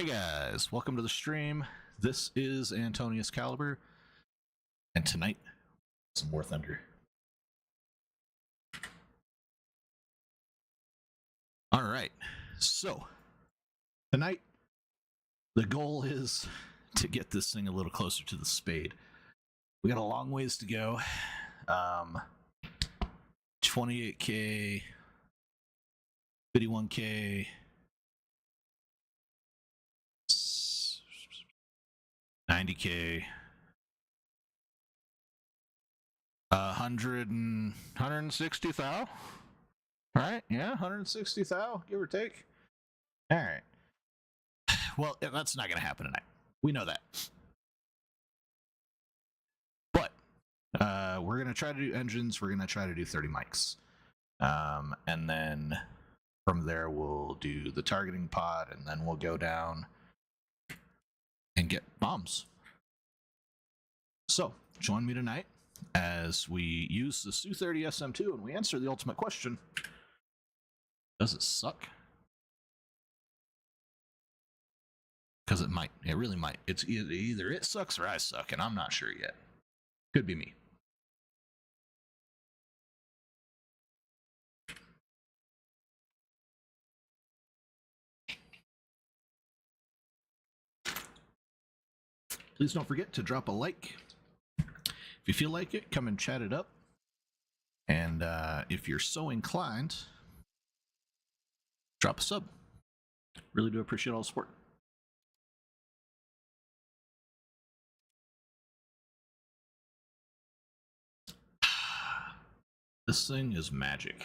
Hey guys, welcome to the stream. This is Antonius Caliber, and tonight, some more Thunder. Alright, so, tonight, the goal is to get this thing a little closer to the spade. We got a long ways to go. 28k, 51k, 90k, 160 thou, right? Yeah, 160 thou, give or take. All right. Well, that's not going to happen tonight. We know that. But we're going to try to do engines. We're going to try to do 30 mics. And then from there, we'll do the targeting pod, and then we'll go down and get bombs. So, join me tonight as we use the Su-30SM2 and we answer the ultimate question. Does it suck? Because it might. It really might. It's either it sucks or I suck, and I'm not sure yet. Could be me. Please don't forget to drop a like. If you feel like it, come and chat it up. And if you're so inclined, drop a sub. Really do appreciate all the support. This thing is magic.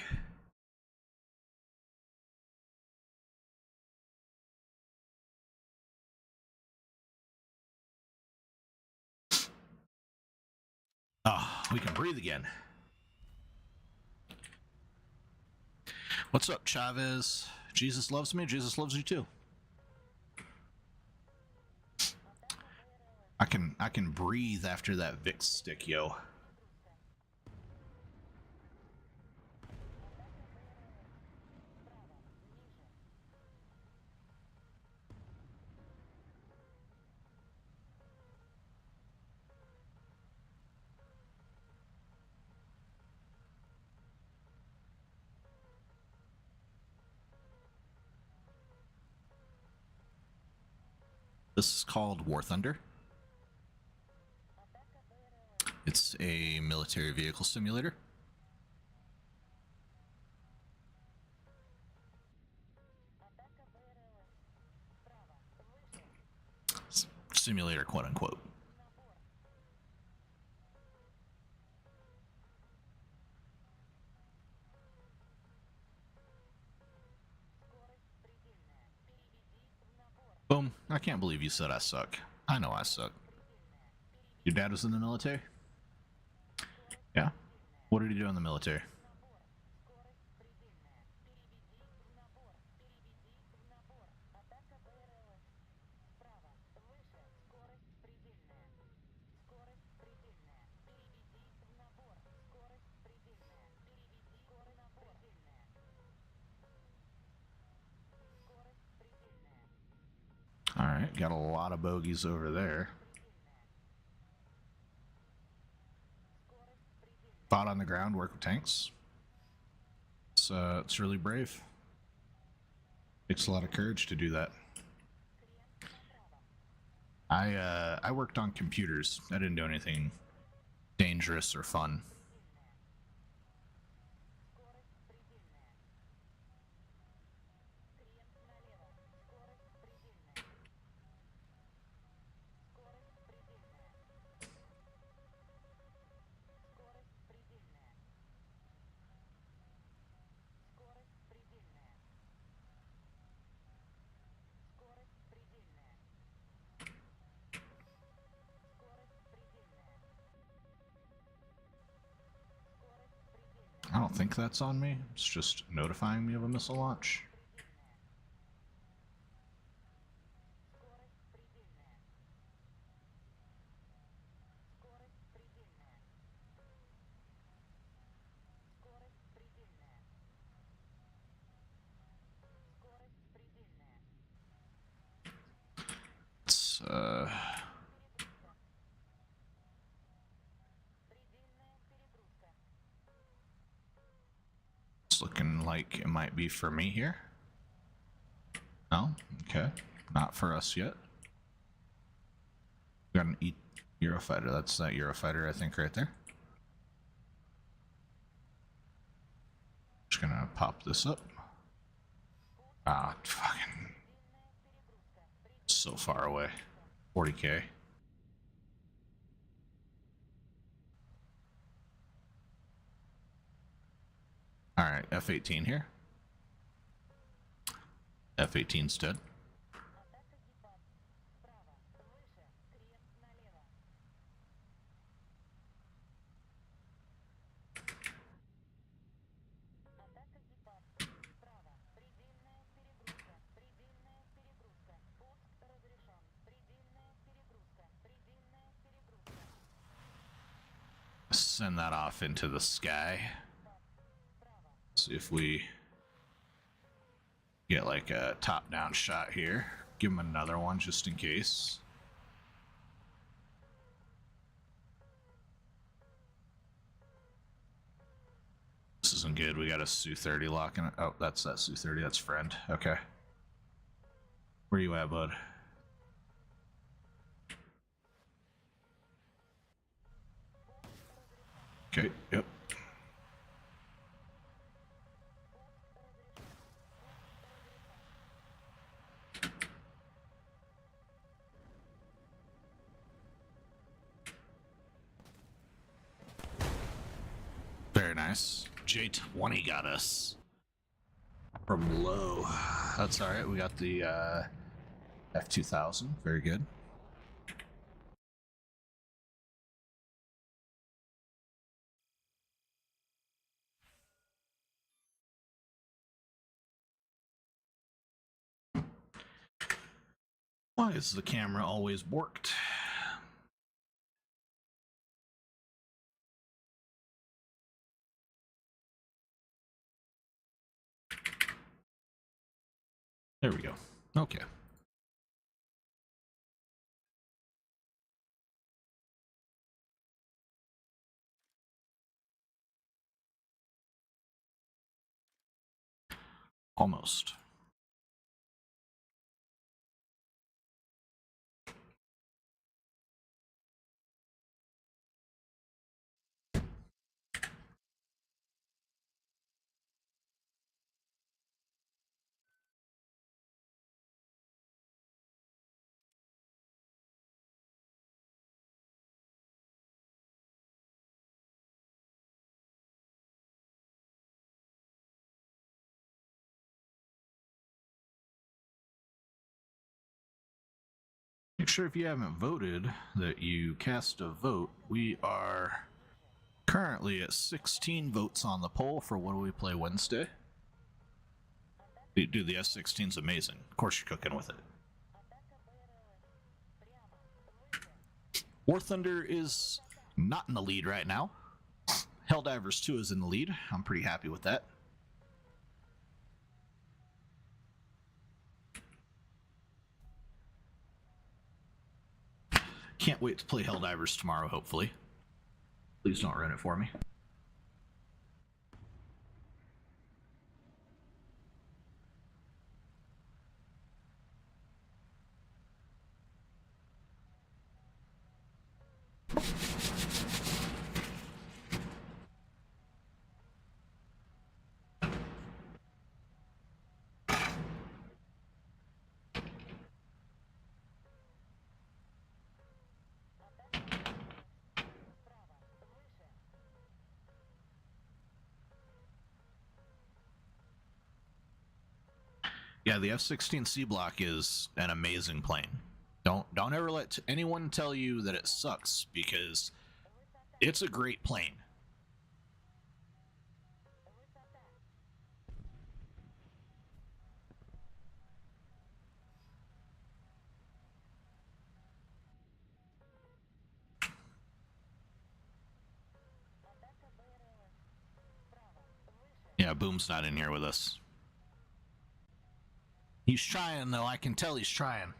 Ah, we can breathe again. What's up, Chavez? Jesus loves me. Jesus loves you too. I can breathe after that Vix stick, yo. This is called War Thunder. It's a military vehicle simulator. Simulator, quote unquote. Boom. I can't believe you said I suck. I know I suck. Your dad was in the military? Yeah? What did he do in the military? Alright, got a lot of bogeys over there. Fought on the ground, work with tanks. It's really brave. Takes a lot of courage to do that. I worked on computers. I didn't do anything dangerous or fun. I don't think that's on me. It's just notifying me of a missile launch. like it might be for me here. No? Okay. Not for us yet. We got an Eurofighter. That's that Eurofighter, I think, right there. Just gonna pop this up. Ah, fucking. So far away. 40K. Alright, F-18 here. F-18's dead. Send that off into the sky. See if we get like a top-down shot here. Give him another one just in case. This isn't good. We got a Su-30 locking it. Oh, that's that Su-30. That's friend. Okay. Where you at, bud? Okay, yep. Very nice. J20 got us from low. That's alright. We got the F2000. Very good. Why is the camera always borked? There we go. Okay. Almost. Make sure if you haven't voted that you cast a vote. We are currently at 16 votes on the poll for What Do We Play Wednesday. Dude, the S16's amazing. Of course you're cooking with it. War Thunder is not in the lead right now. Helldivers 2 is in the lead. I'm pretty happy with that. Can't wait to play Helldivers tomorrow, hopefully. Please don't ruin it for me. Yeah, the F-16C block is an amazing plane. Don't ever let anyone tell you that it sucks, because it's a great plane. Yeah, Boom's not in here with us. He's trying, though. I can tell he's trying.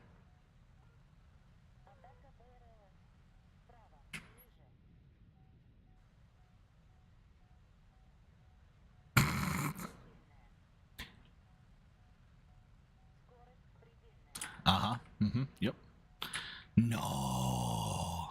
Yep. No.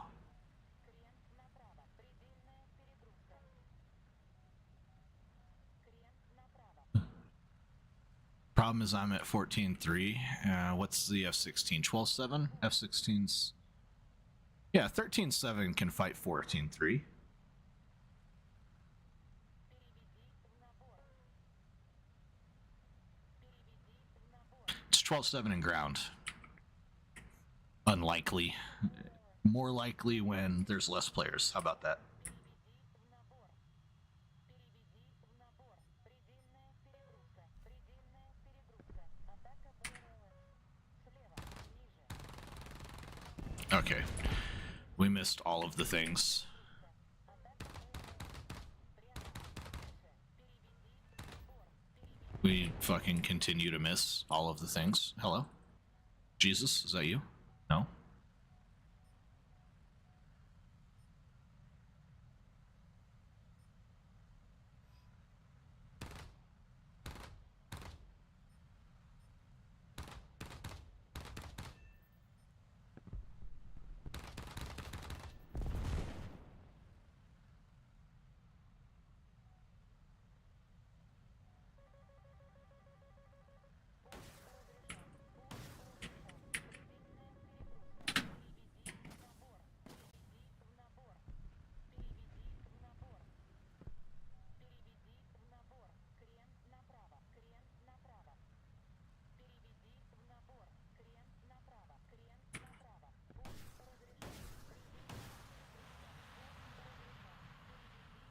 Problem is I'm at 14.3. What's the F-16? 12.7? F-16's... Yeah, 13.7 can fight 14.3. It's 12.7 in ground. Unlikely. More likely when there's less players. How about that? Okay. We missed all of the things. We fucking continue to miss all of the things. Hello? Jesus, is that you? No?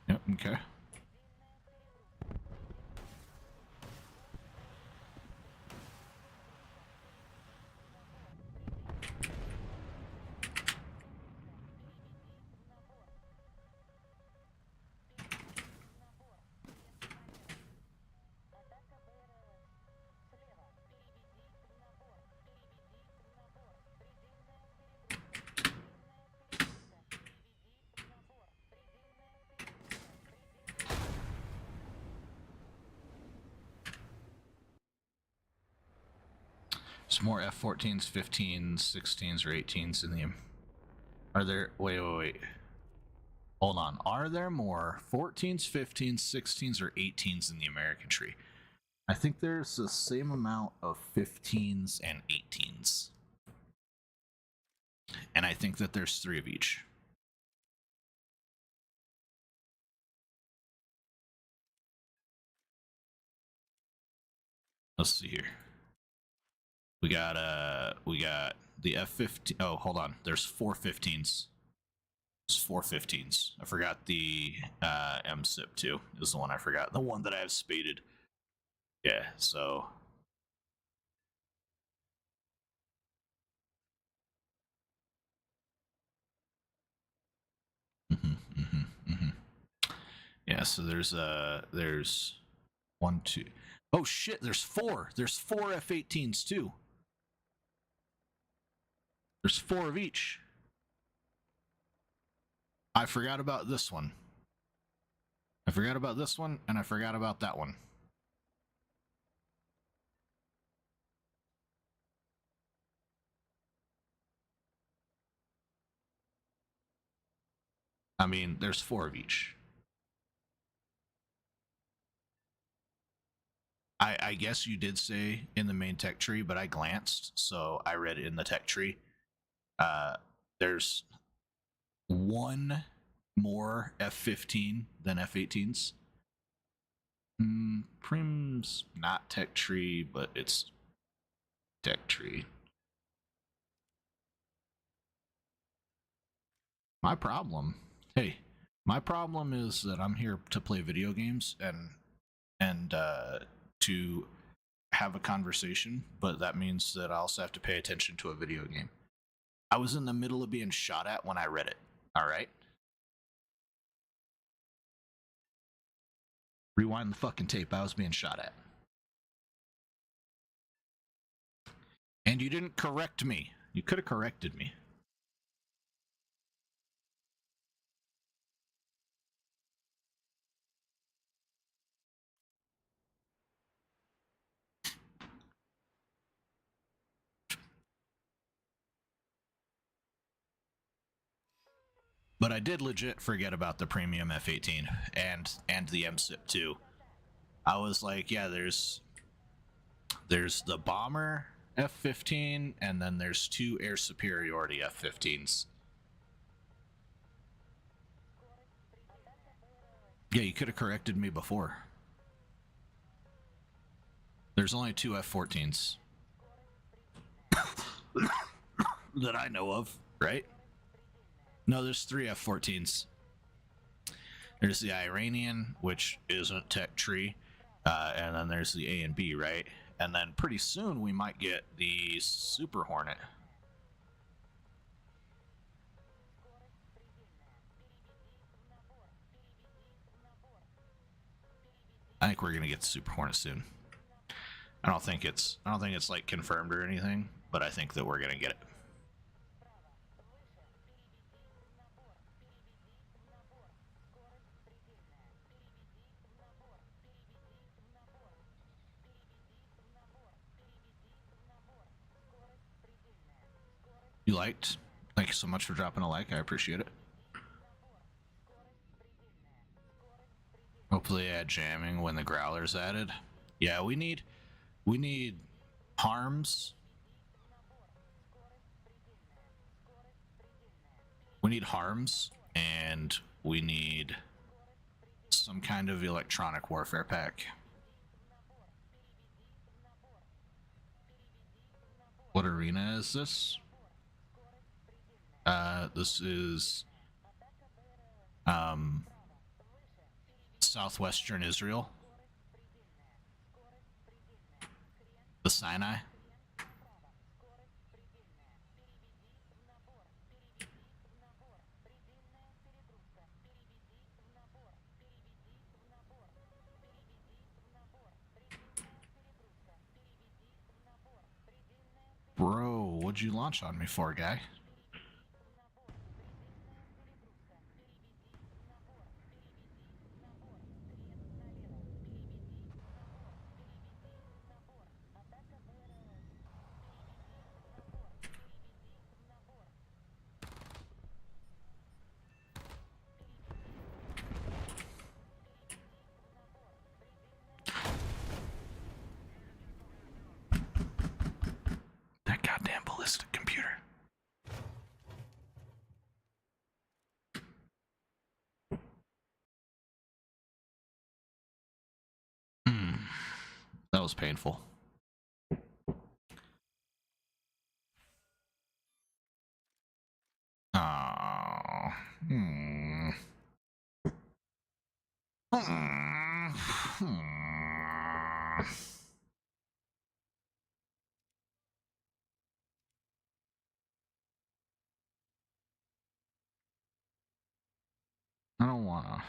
Yep, okay. There's more F-14s, 15s, 16s, or 18s in the... Are there... Wait. Hold on. Are there more 14s, 15s, 16s, or 18s in the American tree? I think there's the same amount of 15s and 18s. And I think that there's 3 of each. Let's see here. We got the F-15. Oh, hold on. There's 4 15s. There's 4 15s. I forgot the M-SIP2 is the one I forgot. The one that I have spaded. Yeah, so... Yeah, so there's 1, 2... Oh shit, there's 4. There's 4 F-18s too. There's 4 of each. I forgot about this one. I forgot about this one, and I forgot about that one. I mean, there's 4 of each. I guess you did say in the main tech tree, but I glanced, so I read it in the tech tree. There's 1 more F-15 than F-18s. Prim's not tech tree, but it's tech tree. My problem is that I'm here to play video games and to have a conversation, but that means that I also have to pay attention to a video game. I was in the middle of being shot at when I read it. All right? Rewind the fucking tape. I was being shot at. And you didn't correct me. You could have corrected me. But I did legit forget about the premium F-18 and the MSIP-2. I was like, yeah, there's the bomber F-15, and then there's 2 air superiority F-15s. Yeah, you could have corrected me before. There's only 2 F-14s that I know of, right? No, there's 3 F-14s. There's the Iranian, which isn't tech tree, and then there's the A and B, right? And then pretty soon we might get the Super Hornet. I think we're gonna get the Super Hornet soon. I don't think it's like confirmed or anything, but I think that we're gonna get it. You liked? Thank you so much for dropping a like. I appreciate it. Hopefully add jamming when the growler's added. Yeah, we need harms. We need harms, and we need some kind of electronic warfare pack. What arena is this? This is southwestern Israel. The Sinai. Bro, what'd you launch on me for, guy? That goddamn ballistic computer. That was painful. Oh. I don't wanna.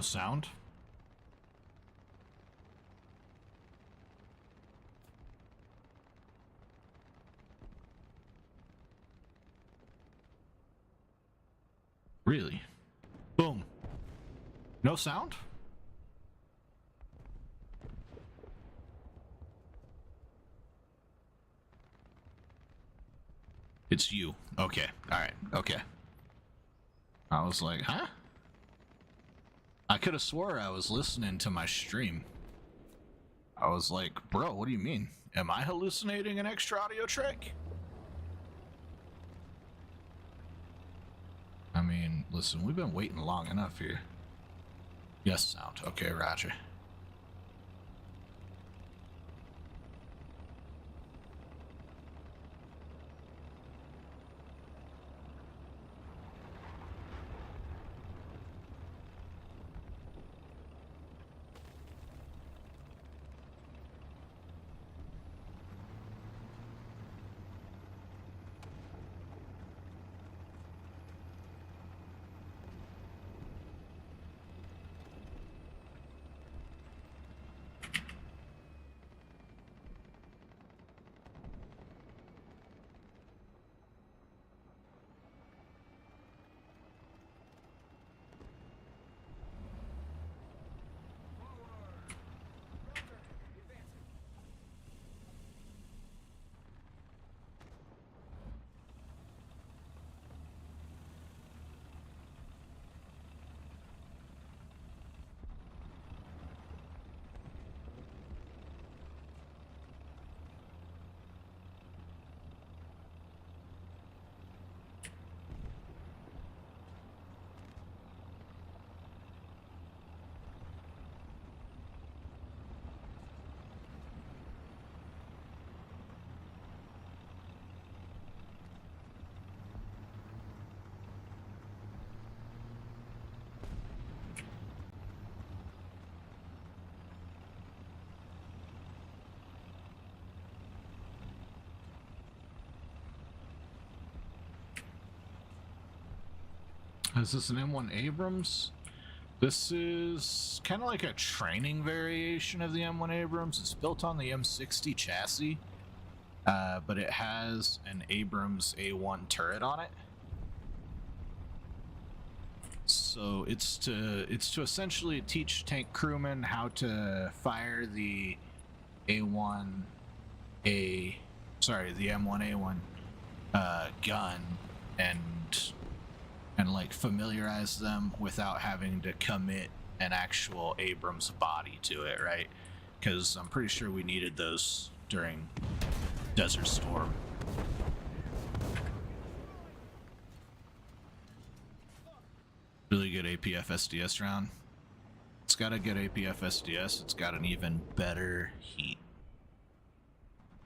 No sound? Really? Boom. No sound? It's you. Okay. Alright. Okay. I was like, huh? I could have swore I was listening to my stream. I was like, bro, what do you mean? Am I hallucinating an extra audio track? I mean, listen, we've been waiting long enough here. Yes, sound. Okay, roger. Is this an M1 Abrams? This is kind of like a training variation of the M1 Abrams. It's built on the M60 chassis, but it has an Abrams A1 turret on it. So it's to essentially teach tank crewmen how to fire the the M1A1 gun and like familiarize them without having to commit an actual Abrams body to it, right? Because I'm pretty sure we needed those during Desert Storm. Really good APF SDS round. It's got a good APF SDS. It's got an even better heat.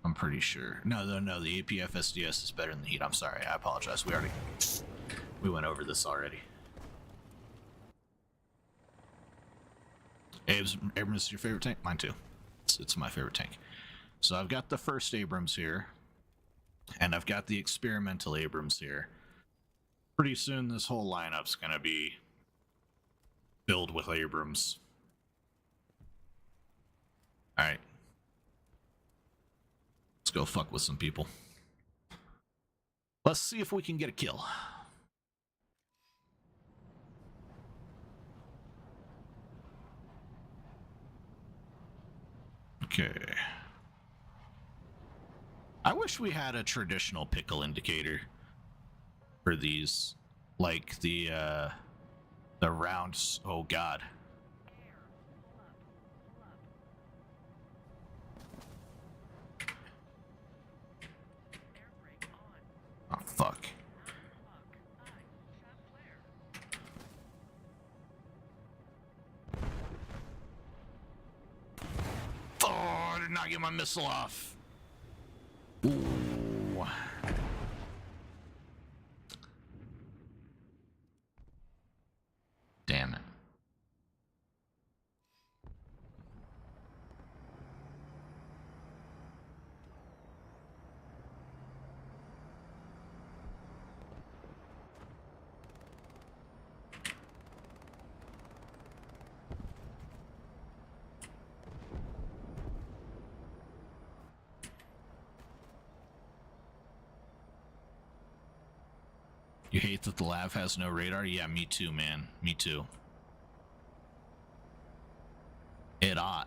I'm pretty sure. No, the APF SDS is better than the heat. I'm sorry. I apologize. We went over this already. Abrams is your favorite tank? Mine too. It's my favorite tank. So I've got the first Abrams here, and I've got the experimental Abrams here. Pretty soon this whole lineup's gonna be filled with Abrams. Alright. Let's go fuck with some people. Let's see if we can get a kill. Okay. I wish we had a traditional pickle indicator for these, like the rounds. Oh god. Oh fuck. Oh, I did not get my missile off. Ooh. Damn it. You hate that the Lav has no radar? Yeah, me too, man. Me too. It ought.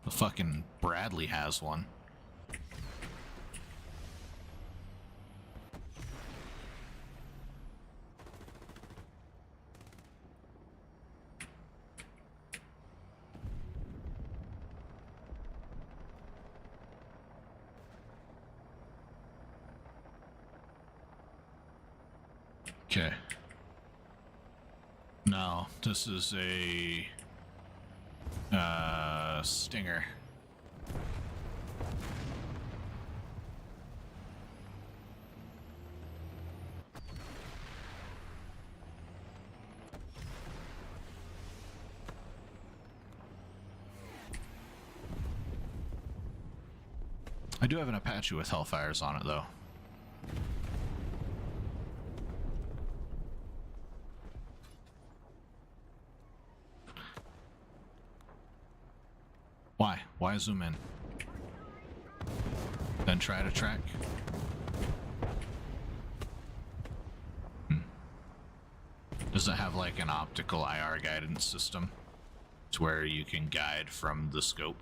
The fucking Bradley has one. Okay. No, this is a Stinger. I do have an Apache with Hellfires on it, though. Why? Why zoom in? Then try to track? Does it have like an optical IR guidance system? It's where you can guide from the scope.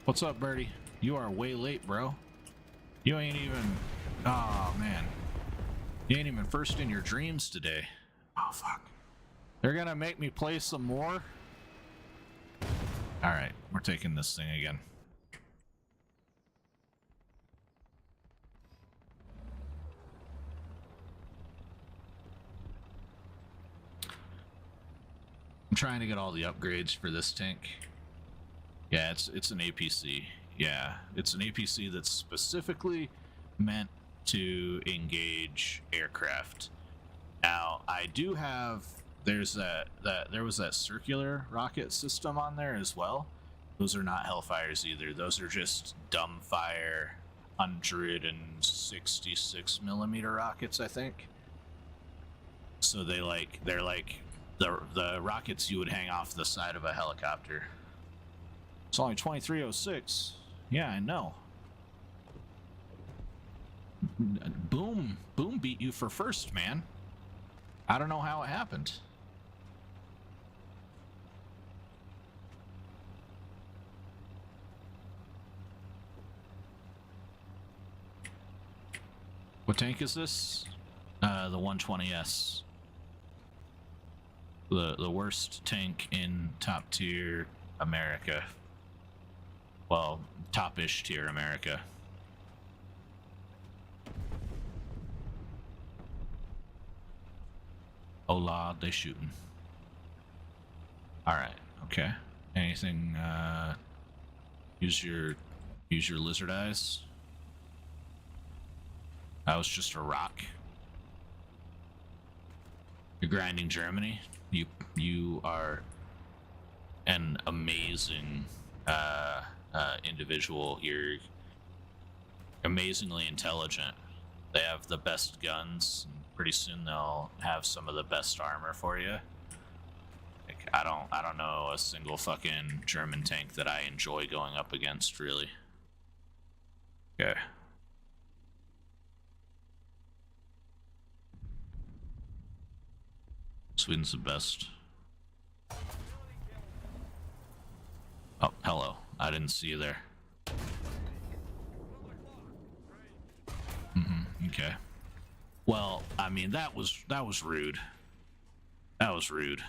What's up, Birdie? You are way late, bro. You ain't even... Oh, man. You ain't even first in your dreams today. Oh, fuck. They're gonna make me play some more? Alright, we're taking this thing again. I'm trying to get all the upgrades for this tank. Yeah, it's an APC. Yeah, it's an APC that's specifically meant to engage aircraft. Now, I do have... there was that circular rocket system on there as well. Those are not Hellfires either. Those are just dumbfire 166mm rockets, I think. So they're like the rockets you would hang off the side of a helicopter. It's only 2306. Yeah, I know. Boom beat you for first, man. I don't know how it happened. What tank is this? The 120S. The worst tank in top tier America. Well, top-ish tier America. Oh la, they shooting. Alright, okay. Anything, use your lizard eyes. That was just a rock. You're grinding Germany. You are an amazing individual. You're amazingly intelligent. They have the best guns. Pretty soon they'll have some of the best armor for you. Like, I don't know a single fucking German tank that I enjoy going up against, really. Okay. Sweden's the best. Oh, hello. I didn't see you there. Okay. Well, I mean, that was rude. That was rude.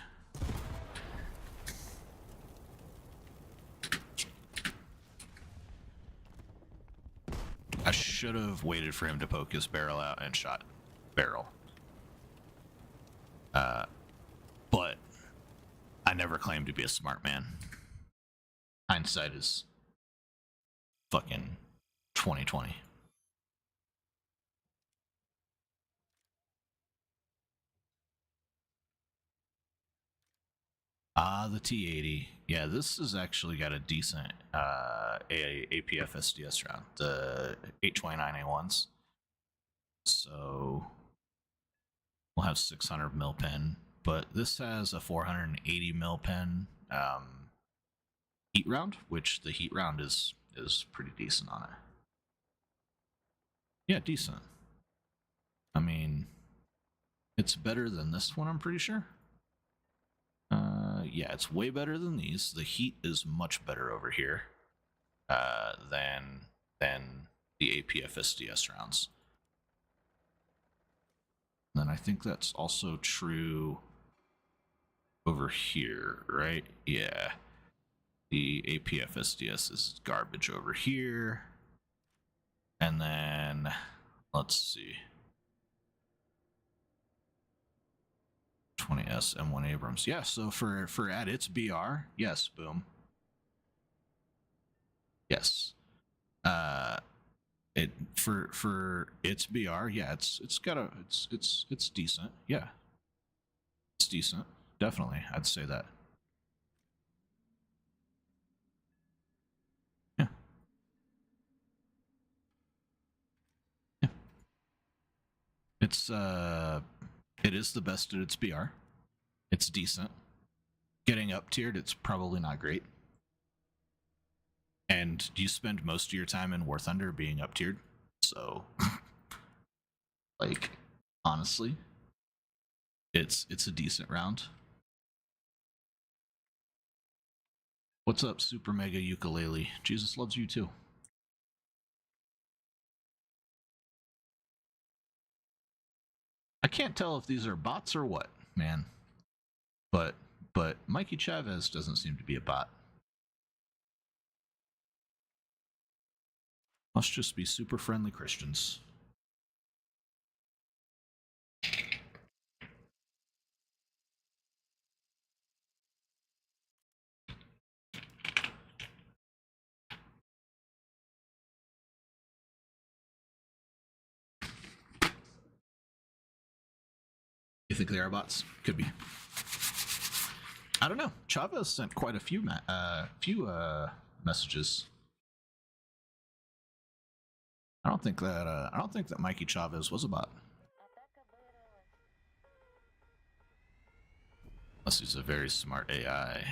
I should have waited for him to poke his barrel out and shot barrel. But I never claimed to be a smart man. Hindsight is fucking 2020. The T80. Yeah, this has actually got a decent APF SDS round. The 829A1s. So we'll have 600 mil pen, but this has a 480 mil pen. heat round, which the heat round is pretty decent on it. Yeah, decent. I mean, it's better than this one, I'm pretty sure. Yeah, it's way better than these. The heat is much better over here than the APF SDS rounds. And then I think that's also true over here, right? Yeah. The APF SDS is garbage over here. And then, let's see. 20S M1 Abrams. Yeah, so for at its BR, yes, boom. Yes. It for its BR, yeah, it's decent. Yeah. It's decent. Definitely, I'd say that. Yeah. Yeah. It's it is the best at its BR. It's decent. Getting up tiered, it's probably not great. And you spend most of your time in War Thunder being up tiered, so like honestly, it's a decent round. What's up, Super Mega Ukulele? Jesus loves you too. I can't tell if these are bots or what, man. But Mikey Chavez doesn't seem to be a bot. Must just be super friendly Christians. You think they are bots? Could be. I don't know. Chavez sent quite a few messages. I don't think that Mikey Chavez was a bot. Unless he's a very smart AI.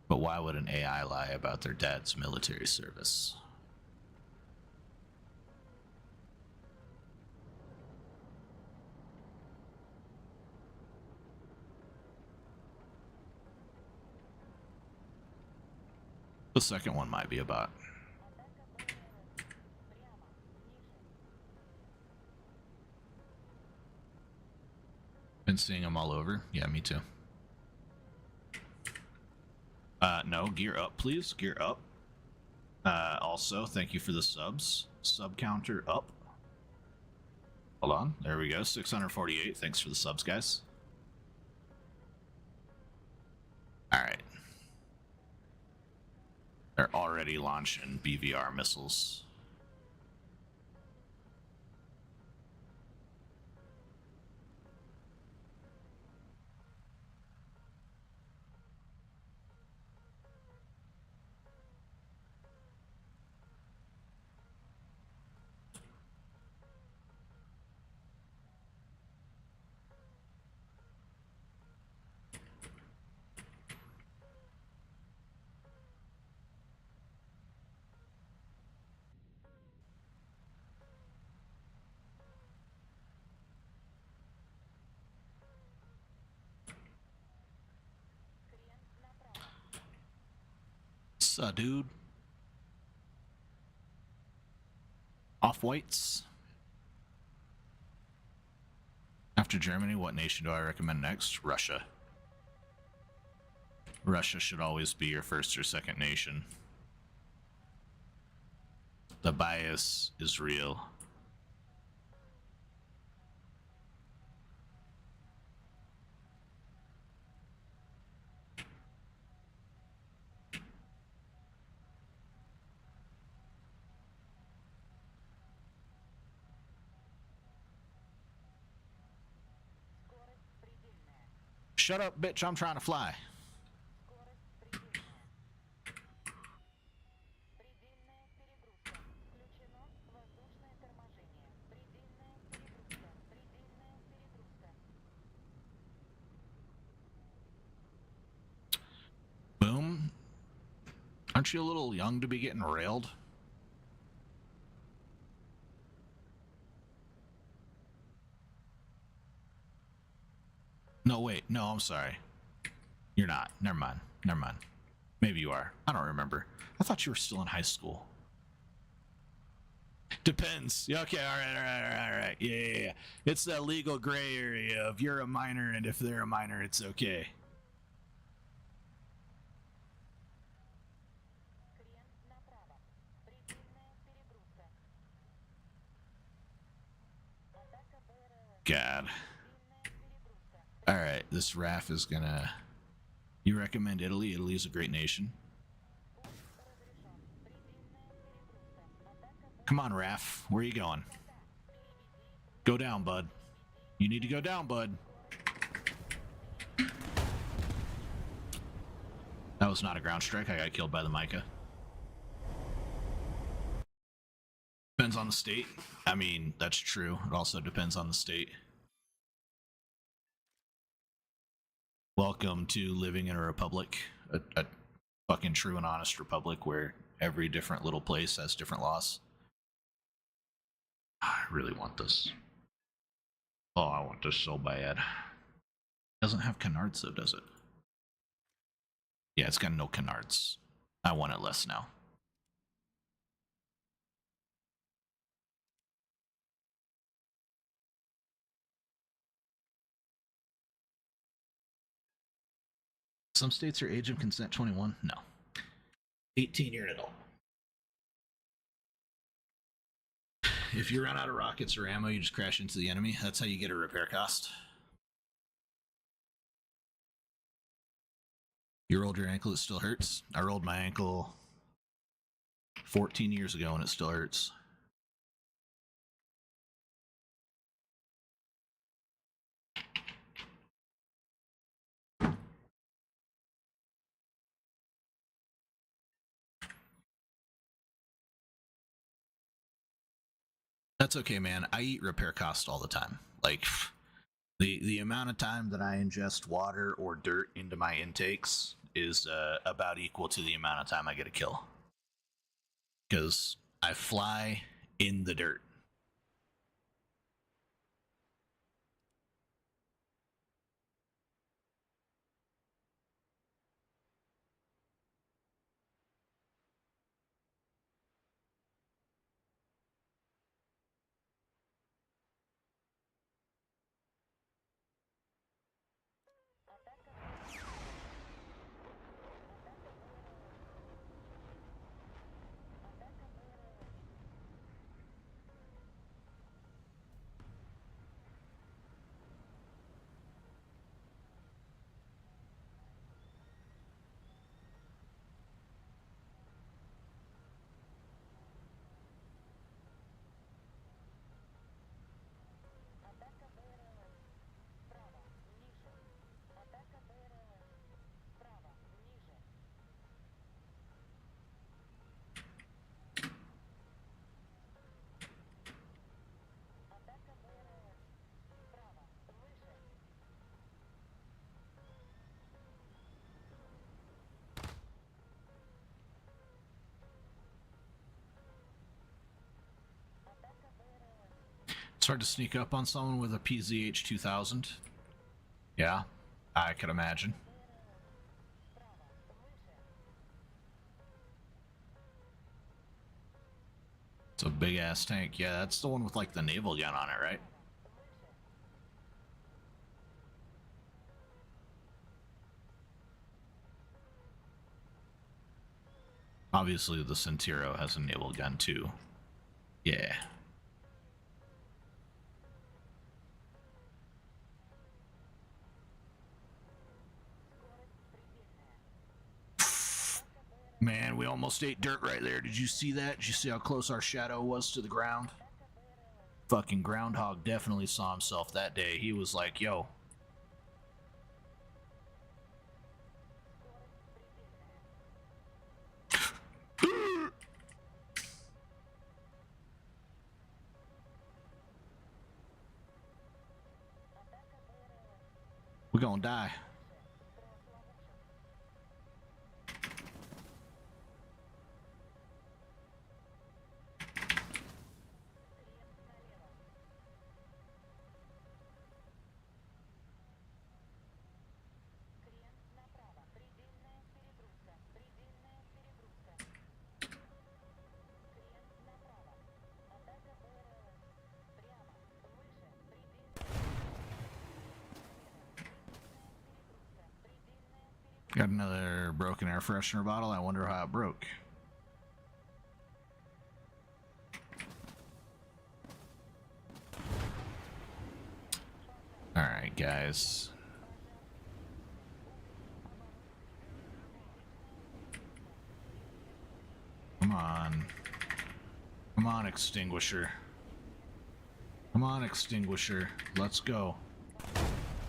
But why would an AI lie about their dad's military service? The second one might be a bot. Been seeing them all over. Yeah, me too. No, gear up, please. Gear up. Also, thank you for the subs. Sub counter up. Hold on. There we go. 648. Thanks for the subs, guys. All right. They're already launching BVR missiles. Dude. Off-whites. After Germany, what nation do I recommend next? Russia. Russia should always be your first or second nation. The bias is real. Shut up, bitch, I'm trying to fly. Boom. Aren't you a little young to be getting railed? No, wait. No, I'm sorry. You're not. Never mind. Never mind. Maybe you are. I don't remember. I thought you were still in high school. Depends. Okay, all right. Yeah. It's that legal gray area of you're a minor, and if they're a minor, it's okay. God. Alright, this RAF is gonna... You recommend Italy? Italy's a great nation. Come on, RAF. Where are you going? Go down, bud. You need to go down, bud. That was not a ground strike. I got killed by the Micah. Depends on the state. I mean, that's true. It also depends on the state. Welcome to living in a republic. A fucking true and honest republic where every different little place has different laws. I really want this. Oh, I want this so bad. Doesn't have canards though, does it? Yeah, it's got no canards. I want it less now. Some states are age of consent 21. No. 18 year adult. If you run out of rockets or ammo, you just crash into the enemy. That's how you get a repair cost. You rolled your ankle, it still hurts. I rolled my ankle 14 years ago and it still hurts. That's okay, man. I eat repair cost all the time. Like, the amount of time that I ingest water or dirt into my intakes is about equal to the amount of time I get a kill. Because I fly in the dirt. It's hard to sneak up on someone with a PZH 2000. Yeah, I could imagine. It's a big ass tank. Yeah, that's the one with like the naval gun on it, right? Obviously, the Centiro has a naval gun too. Yeah. Man, we almost ate dirt right there. Did you see that? Did you see how close our shadow was to the ground? Fucking Groundhog definitely saw himself that day. He was like, yo. We're gonna die. Got another broken air freshener bottle. I wonder how it broke. Alright, guys. Come on. Come on, extinguisher. Come on, extinguisher. Let's go.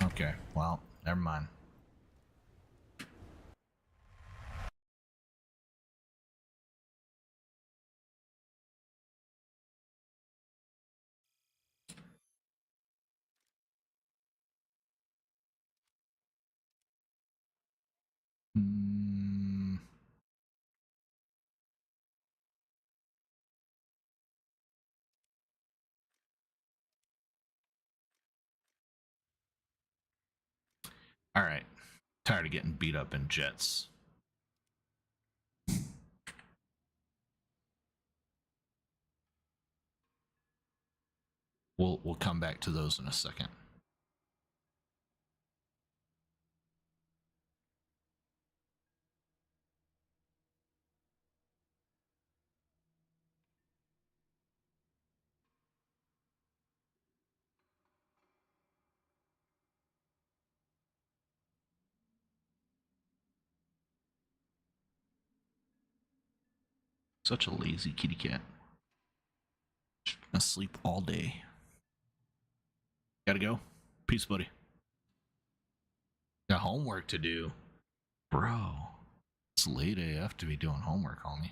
Okay, well, never mind. Alright. Tired of getting beat up in jets. We'll come back to those in a second. Such a lazy kitty cat. Asleep all day. Gotta go. Peace, buddy. Got homework to do. Bro. It's late AF to be doing homework, homie.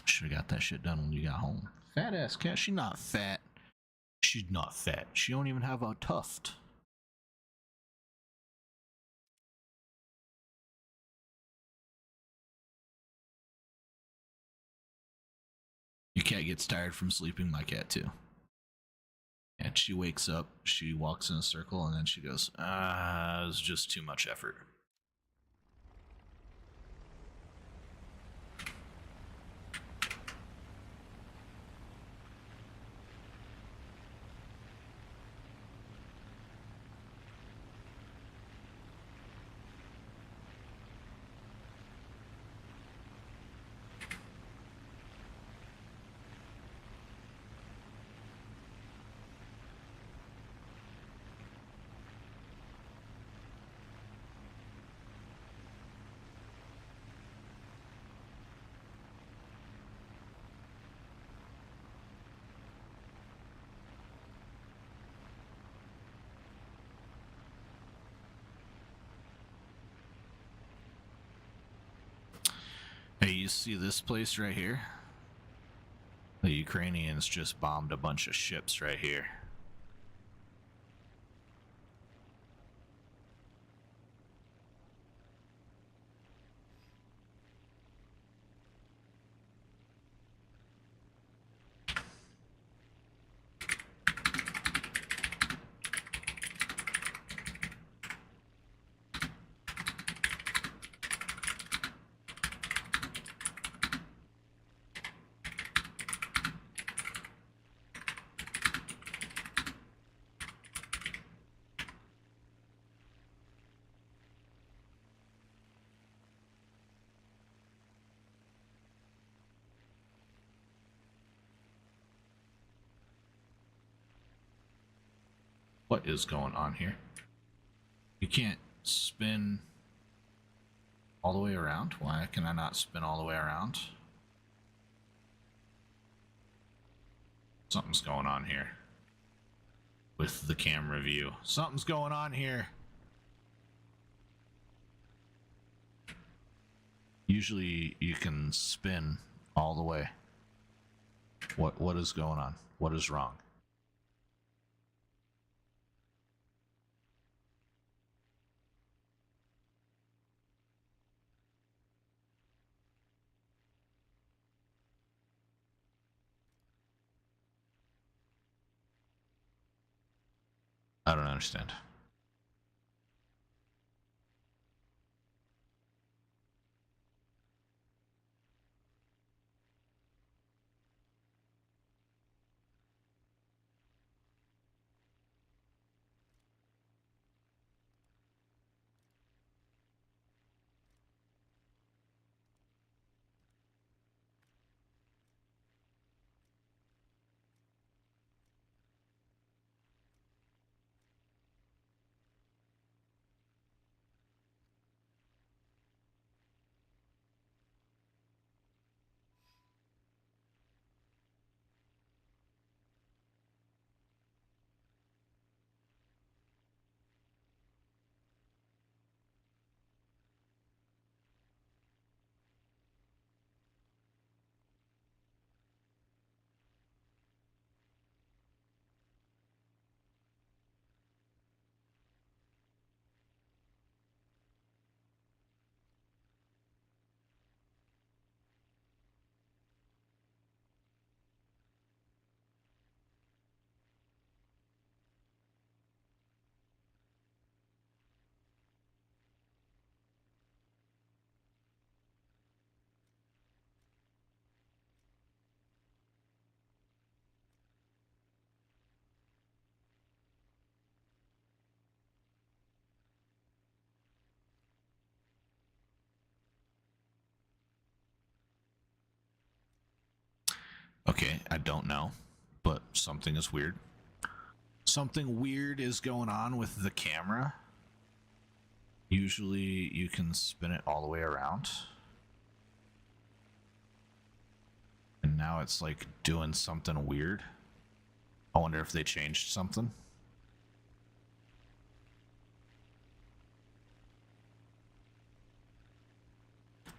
Should have got that shit done when you got home. Fat ass cat. She's not fat. She's not fat. She don't even have a tuft. Your cat gets tired from sleeping. My cat too. And she wakes up, she walks in a circle, and then she goes, it was just too much effort. Hey, you see this place right here? The Ukrainians just bombed a bunch of ships right here. What is going on here? You can't spin all the way around? Why can I not spin all the way around? Something's going on here with the camera view. Something's going on here. Usually you can spin all the way. What is going on? What is wrong? I don't understand. I don't know, but something is weird. Something weird is going on with the camera. Usually you can spin it all the way around. And now it's like doing something weird. I wonder if they changed something.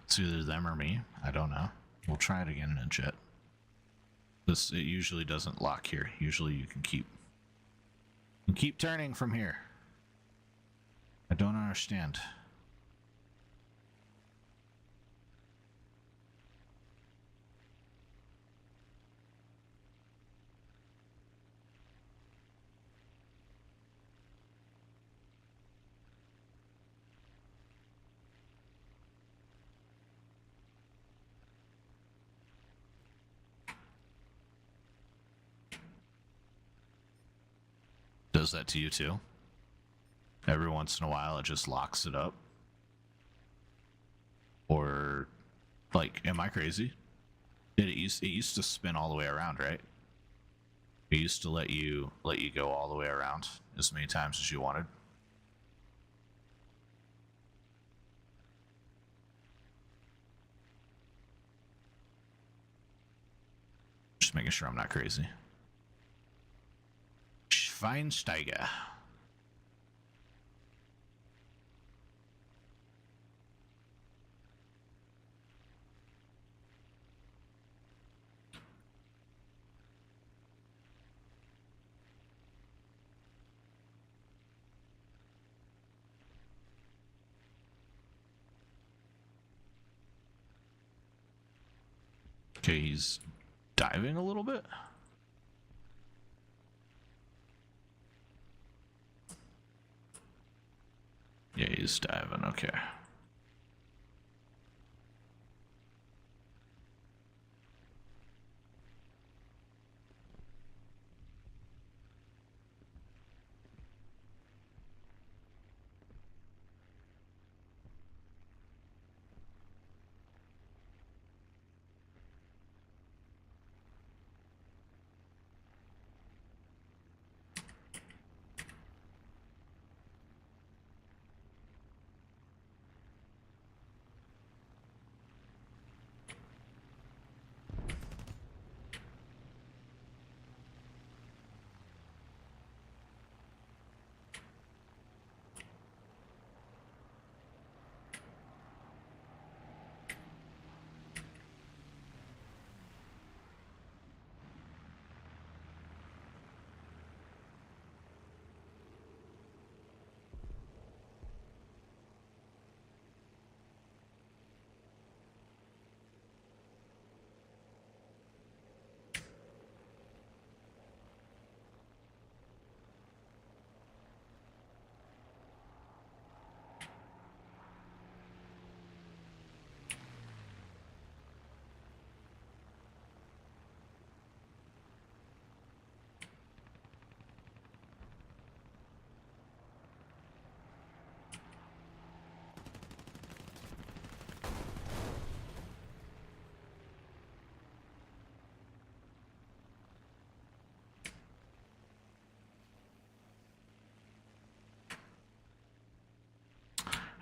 It's either them or me. I don't know. We'll try it again in a jet. It usually doesn't lock here. Usually you can keep turning from here. I don't understand. Does that to you too? Every once in a while it just locks it up? Or, like, am I crazy? It used to spin all the way around, right? It used to let you go all the way around as many times as you wanted. Just making sure I'm not crazy. Schweinsteiger. Okay, he's diving a little bit. Yeah, he's diving, okay.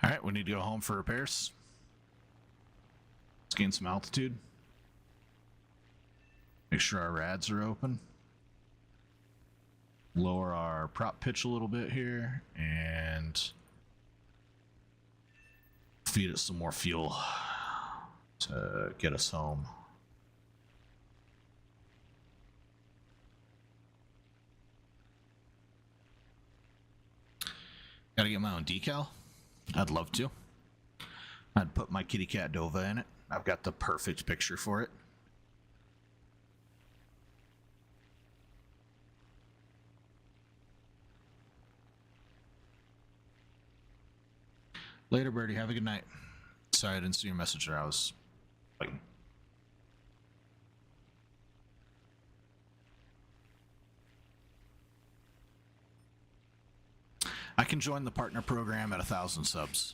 All right, we need to go home for repairs. Let's gain some altitude. Make sure our rads are open. Lower our prop pitch a little bit here and feed it some more fuel to get us home. Gotta get my own decal. I'd love to. I'd put my kitty cat Dova in it. I've got the perfect picture for it. Later, Birdie. Have a good night. Sorry I didn't see your message there. I was waiting. I can join the partner program at 1,000 subs.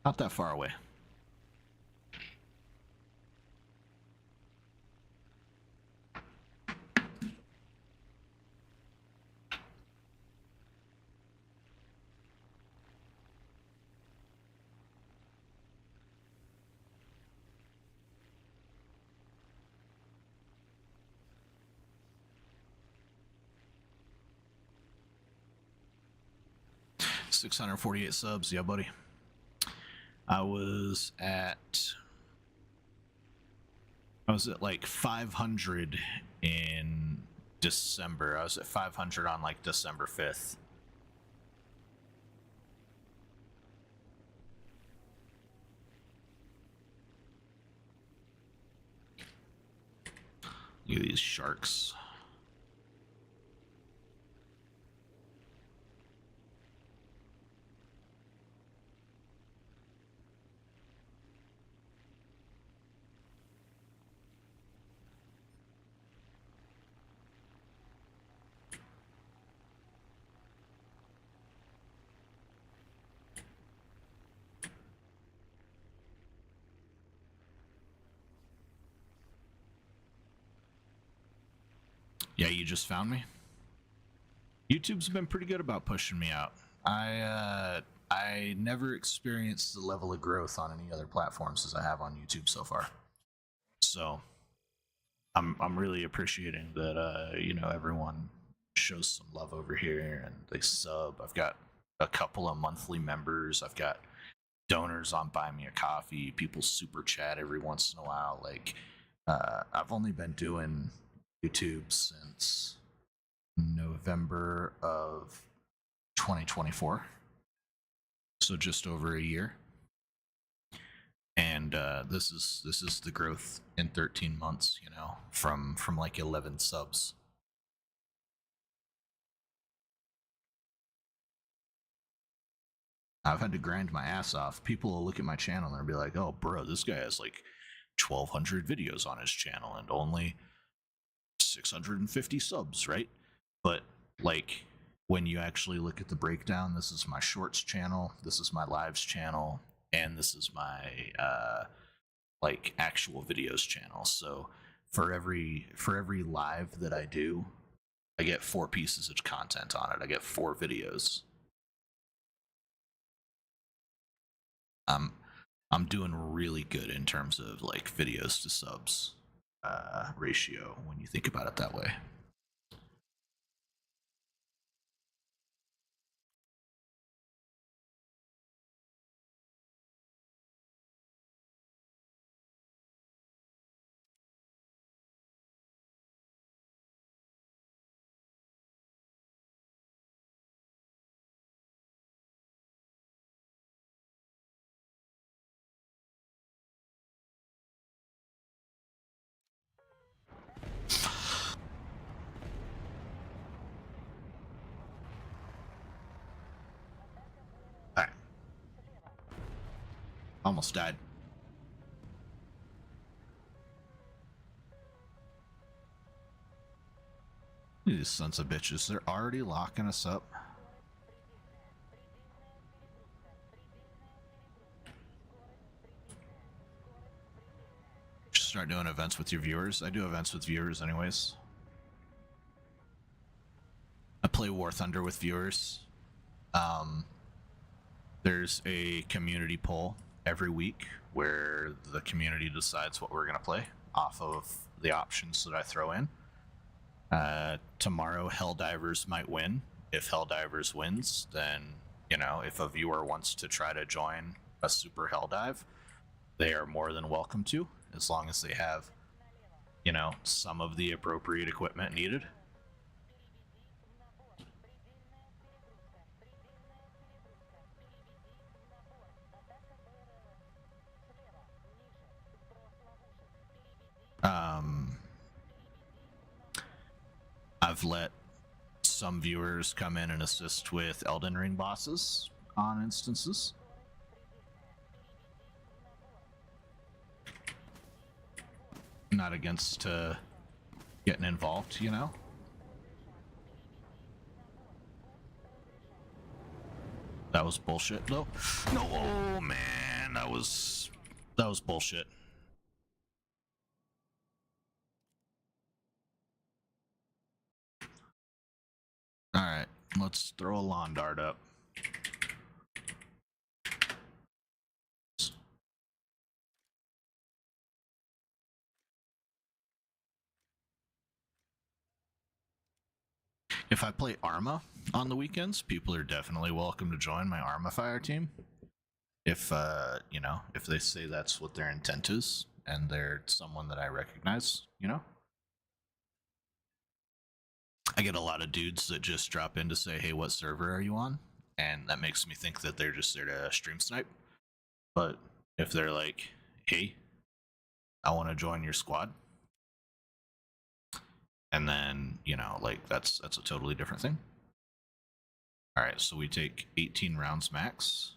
Not that far away. 648 subs, yeah, buddy. I was at like 500 in December. I was at 500 on like December 5th. Look at these sharks. Yeah, you just found me? YouTube's been pretty good about pushing me out. I never experienced the level of growth on any other platforms as I have on YouTube so far. So I'm really appreciating that you know, everyone shows some love over here and they sub. I've got a couple of monthly members. I've got donors on Buy Me a Coffee. People super chat every once in a while. Like I've only been doing YouTube since November of 2024, so just over a year. And this is the growth in 13 months, you know, from like 11 subs. I've had to grind my ass off. People will look at my channel and be like, "Oh, bro, this guy has like 1,200 videos on his channel and only 650 subs, right?" But like, when you actually look at the breakdown, this is my shorts channel, this is my lives channel, and this is my like actual videos channel. So for every live that I do, I get 4 pieces of content on it. I get 4 videos. I'm doing really good in terms of like videos to subs ratio when you think about it that way. All right. Almost died. These sons of bitches, they're already locking us up. Just start doing events with your viewers. I do events with viewers anyways. I play War Thunder with viewers. There's a community poll every week where the community decides what we're going to play off of the options that I throw in. Tomorrow, Helldivers might win. If Helldivers wins, then, you know, if a viewer wants to try to join a super Helldive, they are more than welcome to, as long as they have, you know, some of the appropriate equipment needed. I've let some viewers come in and assist with Elden Ring bosses on instances. Not against getting involved, you know? That was bullshit. No, oh man, that was bullshit. All right, let's throw a lawn dart up. If I play Arma on the weekends, people are definitely welcome to join my Arma Fire team. If you know, if they say that's what their intent is and they're someone that I recognize, you know. I get a lot of dudes that just drop in to say, "Hey, what server are you on?" And that makes me think that they're just there to stream snipe. But if they're like, "Hey, I want to join your squad," and then, you know, like that's a totally different thing. All right, so we take 18 rounds max.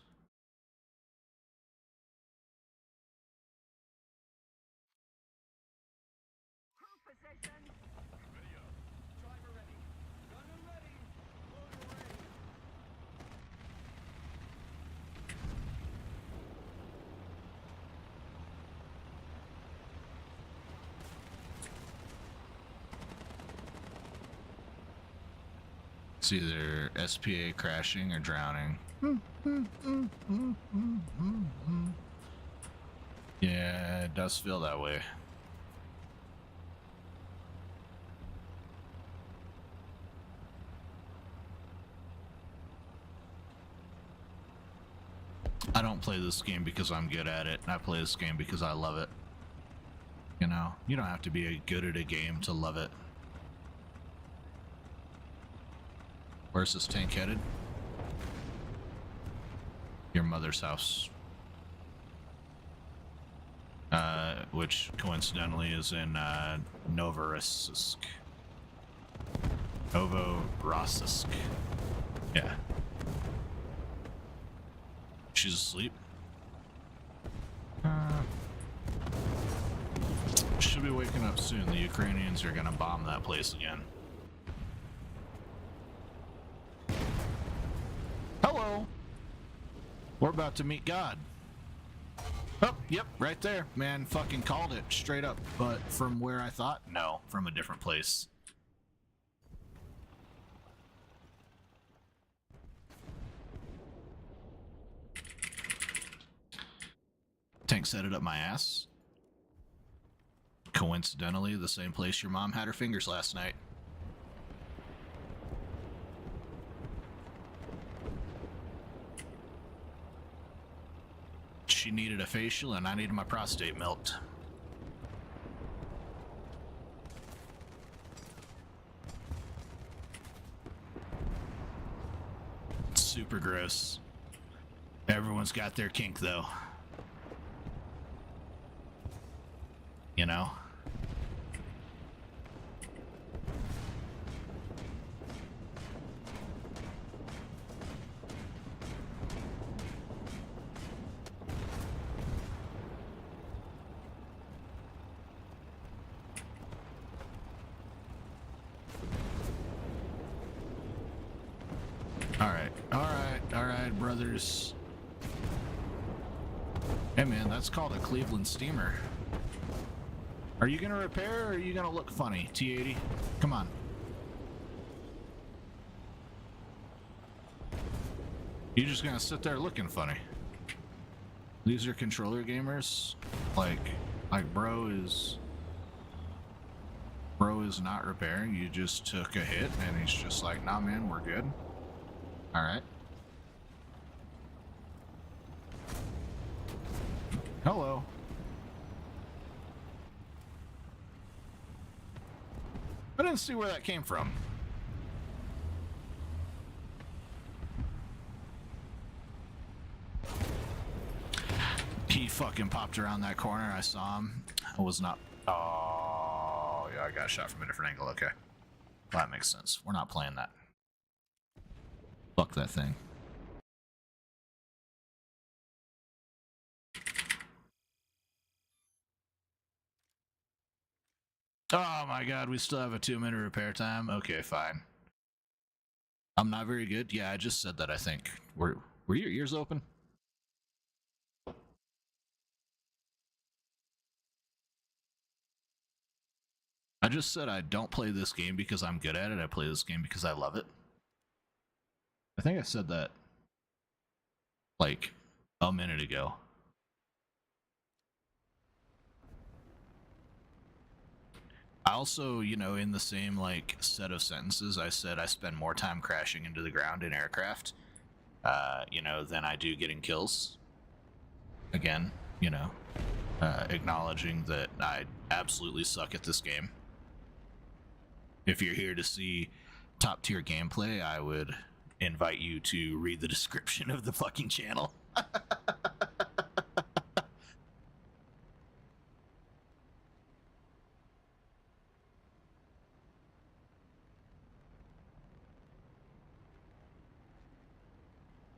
It's either SPA crashing or drowning. Yeah, it does feel that way. I don't play this game because I'm good at it. I play this game because I love it. You know, you don't have to be good at a game to love it. Where's this tank headed? Your mother's house. Which coincidentally is in Novorossiysk. Novorossiysk. Yeah. She's asleep. Should be waking up soon. The Ukrainians are gonna bomb that place again. Hello! We're about to meet God. Oh, yep, right there. Man, fucking called it straight up. But from where I thought? No, from a different place. Tank set it up my ass. Coincidentally, the same place your mom had her fingers last night. She needed a facial and I needed my prostate milked. It's super gross. Everyone's got their kink though. You know? Alright, brothers. Hey man, that's called a Cleveland steamer. Are you gonna repair or are you gonna look funny, T80? Come on. You're just gonna sit there looking funny. These are controller gamers. Like bro is not repairing. You just took a hit and he's just like, nah man, we're good. Alright. Hello. I didn't see where that came from. He fucking popped around that corner. I saw him. I was not... Oh, yeah, I got shot from a different angle. Okay. Well, that makes sense. We're not playing that. Fuck that thing. Oh my god, we still have a 2-minute repair time? Okay, fine. I'm not very good? Yeah, I just said that, I think. Were your ears open? I just said I don't play this game because I'm good at it. I play this game because I love it. I think I said that like a minute ago. I also, you know, in the same like set of sentences, I said I spend more time crashing into the ground in aircraft, you know, than I do getting kills. Again, you know, acknowledging that I absolutely suck at this game. If you're here to see top tier gameplay, I would invite you to read the description of the fucking channel.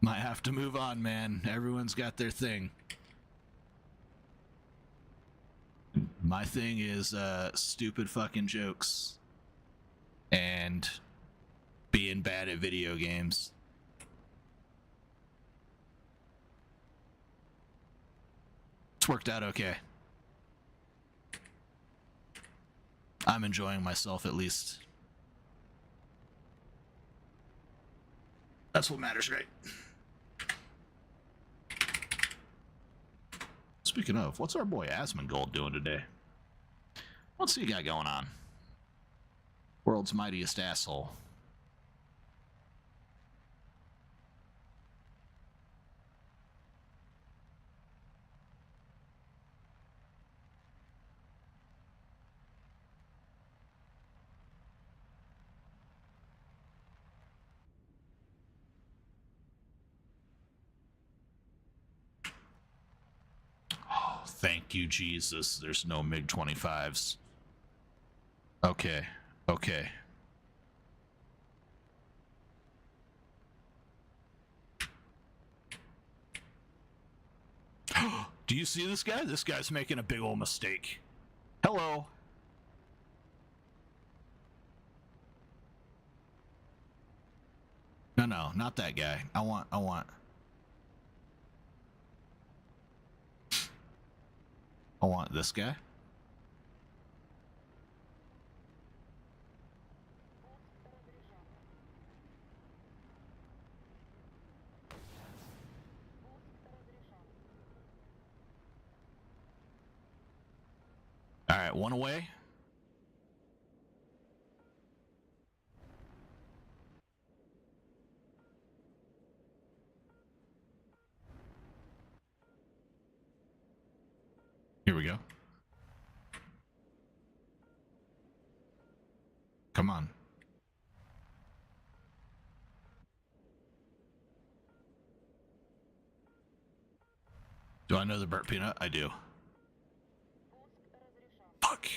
Might have to move on, man. Everyone's got their thing. My thing is stupid fucking jokes and being bad at video games. It's worked out okay. I'm enjoying myself, at least. That's what matters, right? Speaking of, what's our boy Asmongold doing today? What's he got going on? World's mightiest asshole. Thank you, Jesus. There's no MiG-25s. Okay. Okay. Do you see this guy? This guy's making a big old mistake. Hello. No, not that guy. I want... I want this guy. All right, one away. Here we go. Come on. Do I know the burnt peanut? I do. Fuck.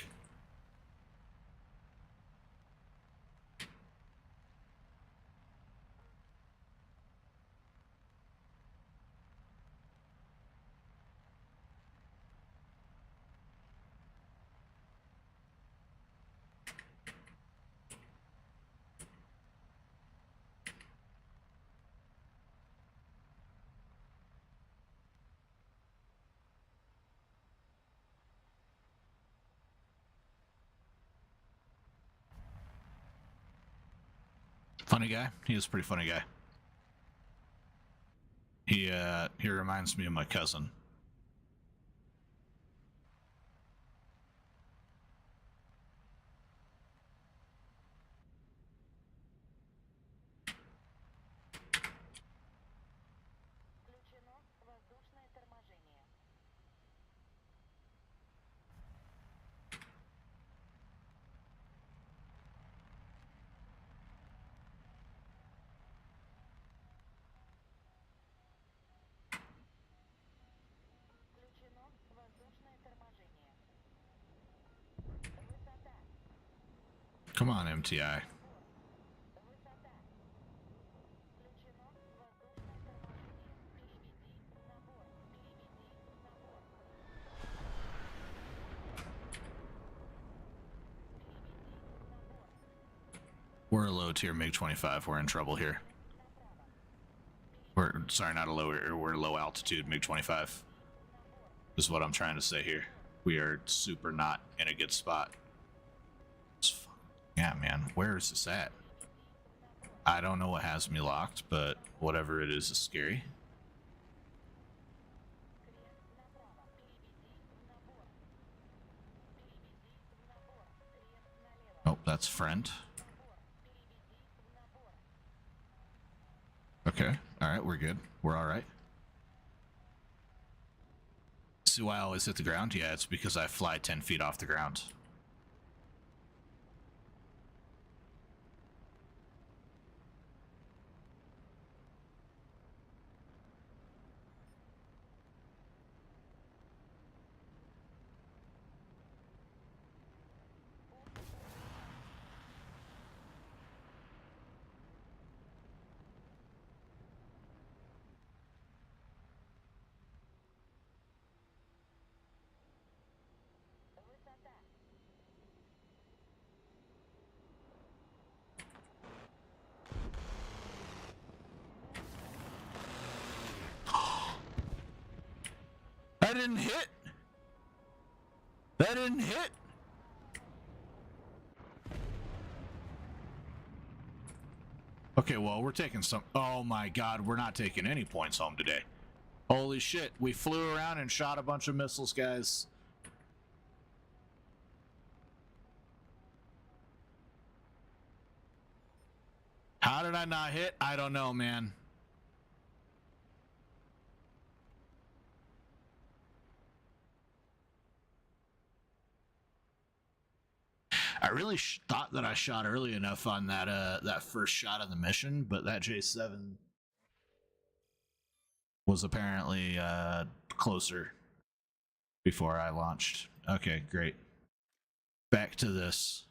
Funny guy. He is a pretty funny guy. He reminds me of my cousin. Come on, MTI. We're a low tier MiG-25. We're in trouble here. Sorry, not a low. We're low altitude MiG-25. Is what I'm trying to say here. We are super not in a good spot. Yeah, man. Where is this at? I don't know what has me locked, but whatever it is scary. That's friend. Okay. All right, we're good. We're all right. See why I always hit the ground? Yeah, it's because I fly 10 feet off the ground. That didn't hit. That didn't hit. Okay, well, we're taking some... Oh my god, we're not taking any points home today. Holy shit, we flew around and shot a bunch of missiles, guys. How did I not hit? I don't know, man. I really thought that I shot early enough on that first shot of the mission, but that J7 was apparently closer before I launched. Okay, great. Back to this.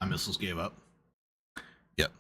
My missiles gave up. Yep.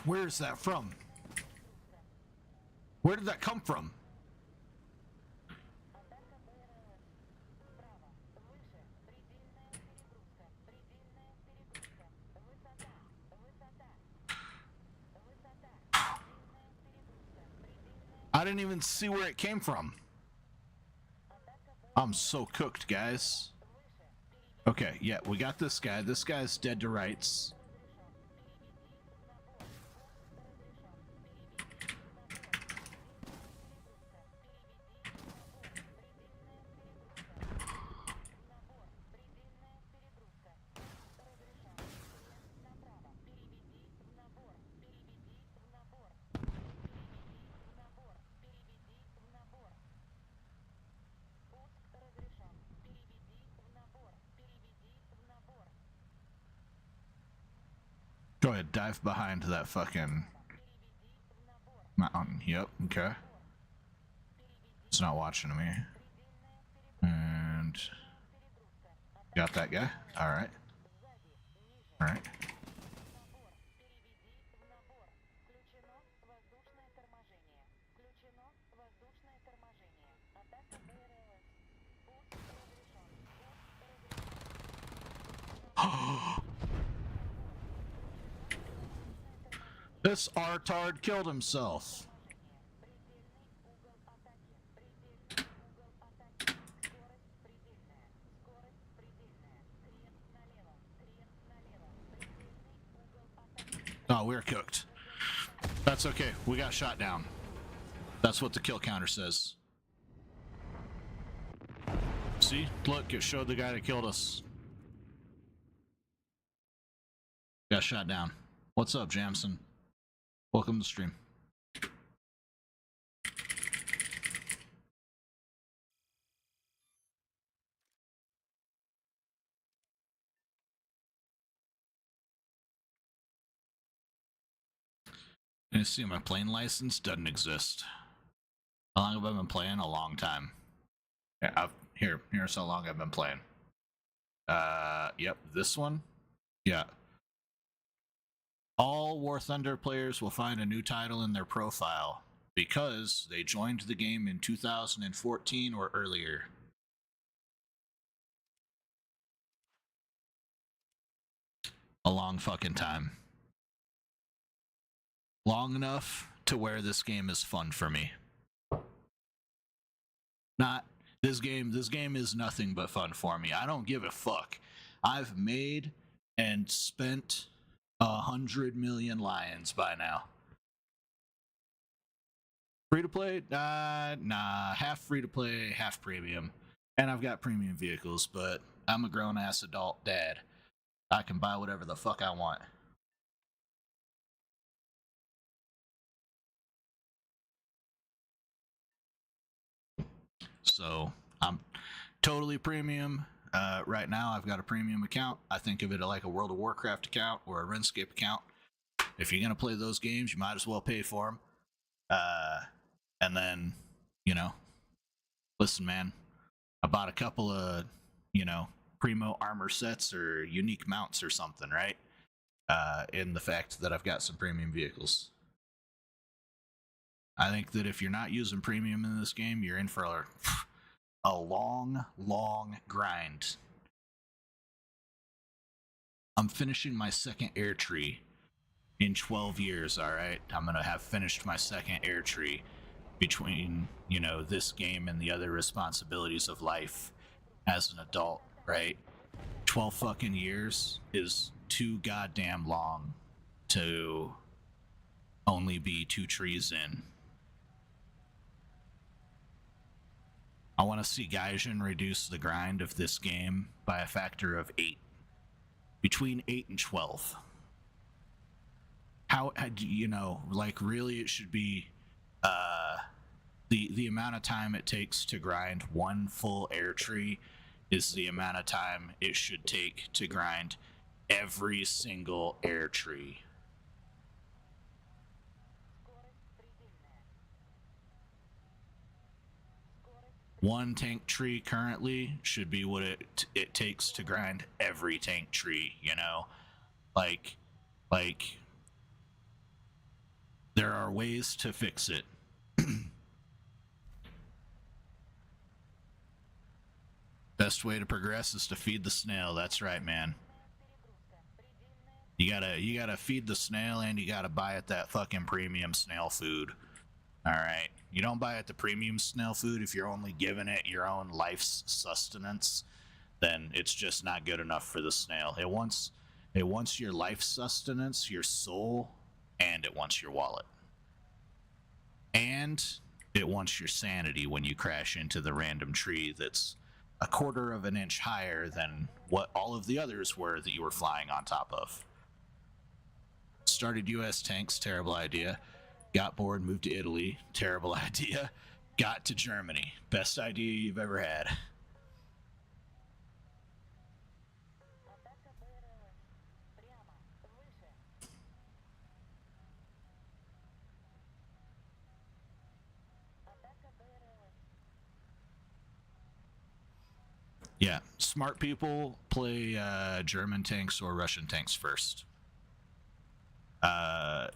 Where is that from? Where did that come from? I didn't even see where it came from. I'm so cooked, guys. Okay, yeah, we got this guy. This guy's dead to rights. Go ahead, dive behind that fucking mountain. Yep, okay. It's not watching me. And got that guy. Alright. Alright. This artard killed himself. Oh, we're cooked. That's okay. We got shot down. That's what the kill counter says. See? Look, it showed the guy that killed us. Got shot down. What's up, Jamson? Welcome to the stream. You see, my playing license doesn't exist. How long have I been playing? A long time. Yeah, here's how long I've been playing. Yep, this one. Yeah. All War Thunder players will find a new title in their profile because they joined the game in 2014 or earlier. A long fucking time. Long enough to where this game is fun for me. Not this game is nothing but fun for me. I don't give a fuck. I've made and spent 100 million lions by now. Free to play? Nah, half free to play, half premium. And I've got premium vehicles, but I'm a grown ass adult dad. I can buy whatever the fuck I want. So I'm totally premium. Right now I've got a premium account. I think of it like a World of Warcraft account or a RuneScape account. If you're gonna play those games, you might as well pay for them. And then, you know, listen, man, I bought a couple of, you know, primo armor sets or unique mounts or something, right? In the fact that I've got some premium vehicles. I think that if you're not using premium in this game, you're in for a long, long grind. I'm finishing my second air tree in 12 years, all right? I'm going to have finished my second air tree between, you know, this game and the other responsibilities of life as an adult, right? 12 fucking years is too goddamn long to only be 2 trees in. I want to see Gaijin reduce the grind of this game by a factor of 8. Between 8 and 12. How you know, like, really it should be the amount of time it takes to grind one full air tree is the amount of time it should take to grind every single air tree. One tank tree currently should be what it takes to grind every tank tree, you know? Like There are ways to fix it. Best way to progress is to feed the snail. That's right, man. You gotta feed the snail, and you gotta buy it that fucking premium snail food. All right. You don't buy it the premium snail food if you're only giving it your own life's sustenance. Then it's just not good enough for the snail. It wants your life sustenance, your soul, and it wants your wallet. And it wants your sanity when you crash into the random tree that's a quarter of an inch higher than what all of the others were that you were flying on top of. Started US tanks, terrible idea. Got bored, moved to Italy, terrible idea. Got to Germany, best idea you've ever had. Yeah, smart people play German tanks or Russian tanks first. Uh,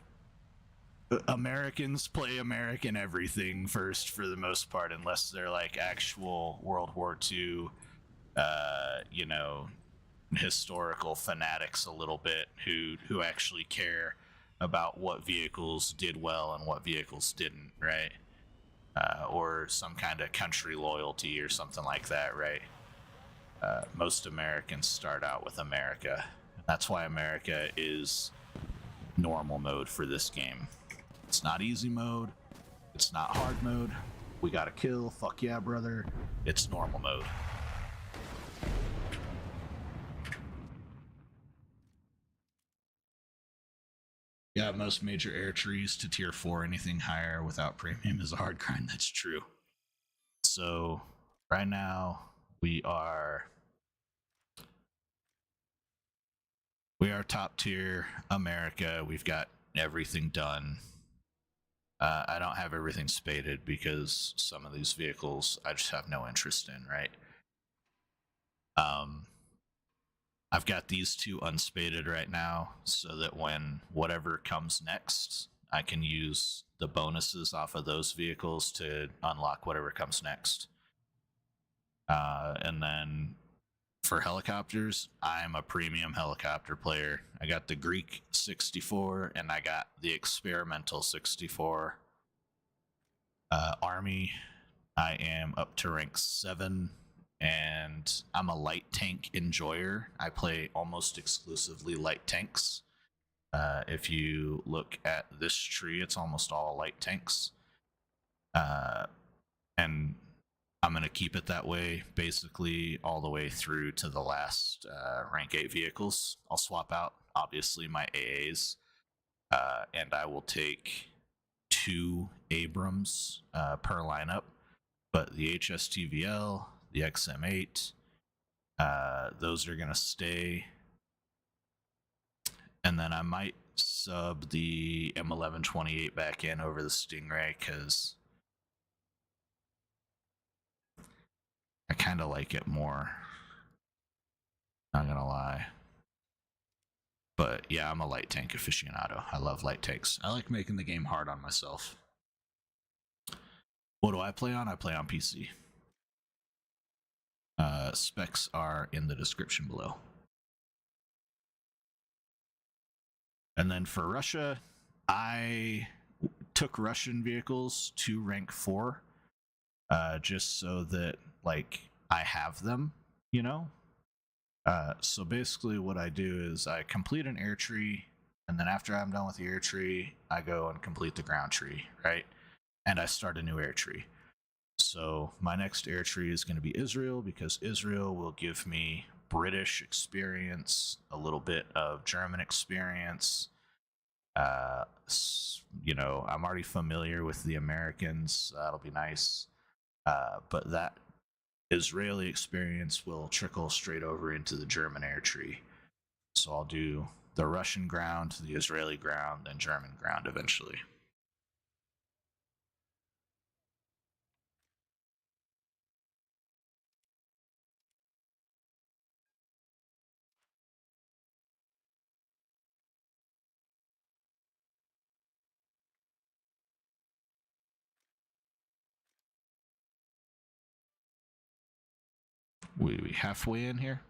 Americans play American everything first for the most part, unless they're like actual World War II, you know, historical fanatics a little bit who actually care about what vehicles did well and what vehicles didn't, right? Or some kind of country loyalty or something like that, right? Most Americans start out with America. That's why America is normal mode for this game. It's not easy mode. It's not hard mode. We gotta kill. Fuck yeah, brother. It's normal mode. Yeah, most major air trees to tier 4, anything higher without premium is a hard grind. That's true. So, right now, we are top tier America. We've got everything done. I don't have everything spaded because some of these vehicles I just have no interest in, right? Um, I've got these two unspaded right now so that when whatever comes next, I can use the bonuses off of those vehicles to unlock whatever comes next. And then for helicopters, I'm a premium helicopter player. I got the Greek 64 and I got the experimental 64. Army, I am up to rank 7 and I'm a light tank enjoyer. I play almost exclusively light tanks. If you look at this tree, it's almost all light tanks. And I'm going to keep it that way basically all the way through to the last rank 8 vehicles. I'll swap out, obviously, my AAs, and I will take 2 Abrams per lineup. But the HSTVL, the XM8, those are going to stay. And then I might sub the M1128 back in over the Stingray because I kind of like it more. Not gonna lie. But yeah, I'm a light tank aficionado. I love light tanks. I like making the game hard on myself. What do I play on? I play on PC. Specs are in the description below. And then for Russia, I took Russian vehicles to rank 4, just so that like I have them, you know. So basically, what I do is I complete an air tree, and then after I'm done with the air tree, I go and complete the ground tree, right? And I start a new air tree. So my next air tree is going to be Israel because Israel will give me British experience, a little bit of German experience. You know, I'm already familiar with the Americans, so that'll be nice. But that Israeli experience will trickle straight over into the German air tree. So I'll do the Russian ground, the Israeli ground, then German ground eventually. We halfway in here?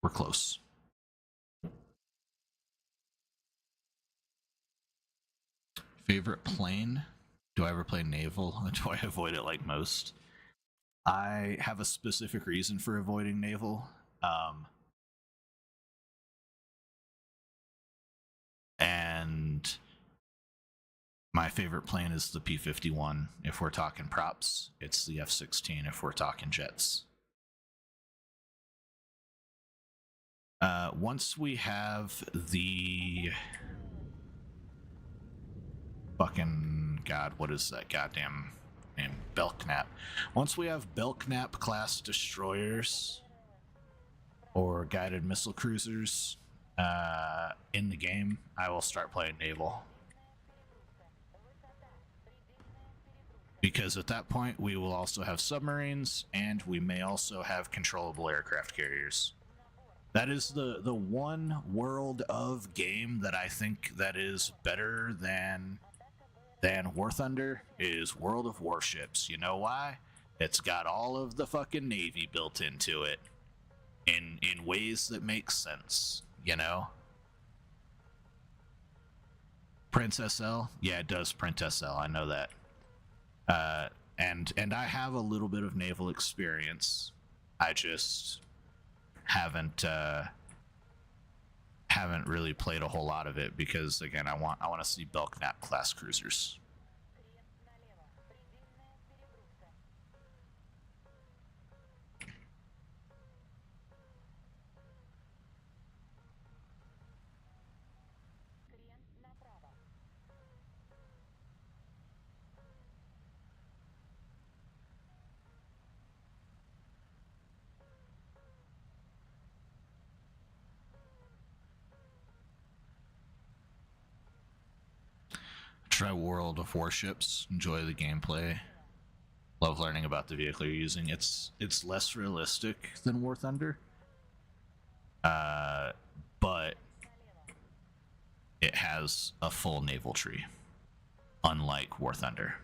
We're close. Favorite plane? Do I ever play naval? Do I avoid it like most? I have a specific reason for avoiding naval. And my favorite plane is the P-51 if we're talking props. It's the F-16 if we're talking jets. Once we have the fucking god, what is that goddamn name? Belknap. Once we have Belknap class destroyers or guided missile cruisers in the game, I will start playing naval. Because at that point we will also have submarines and we may also have controllable aircraft carriers. That is the one world of game that I think that is better than War Thunder is World of Warships. You know why? It's got all of the fucking Navy built into it in ways that make sense, you know? Print SL? Yeah, it does print SL, I know that. And I have a little bit of naval experience. I just haven't really played a whole lot of it because again I want to see Belknap class cruisers. Try World of Warships. Enjoy the gameplay. Love learning about the vehicle you're using. It's less realistic than War Thunder, but it has a full naval tree, unlike War Thunder.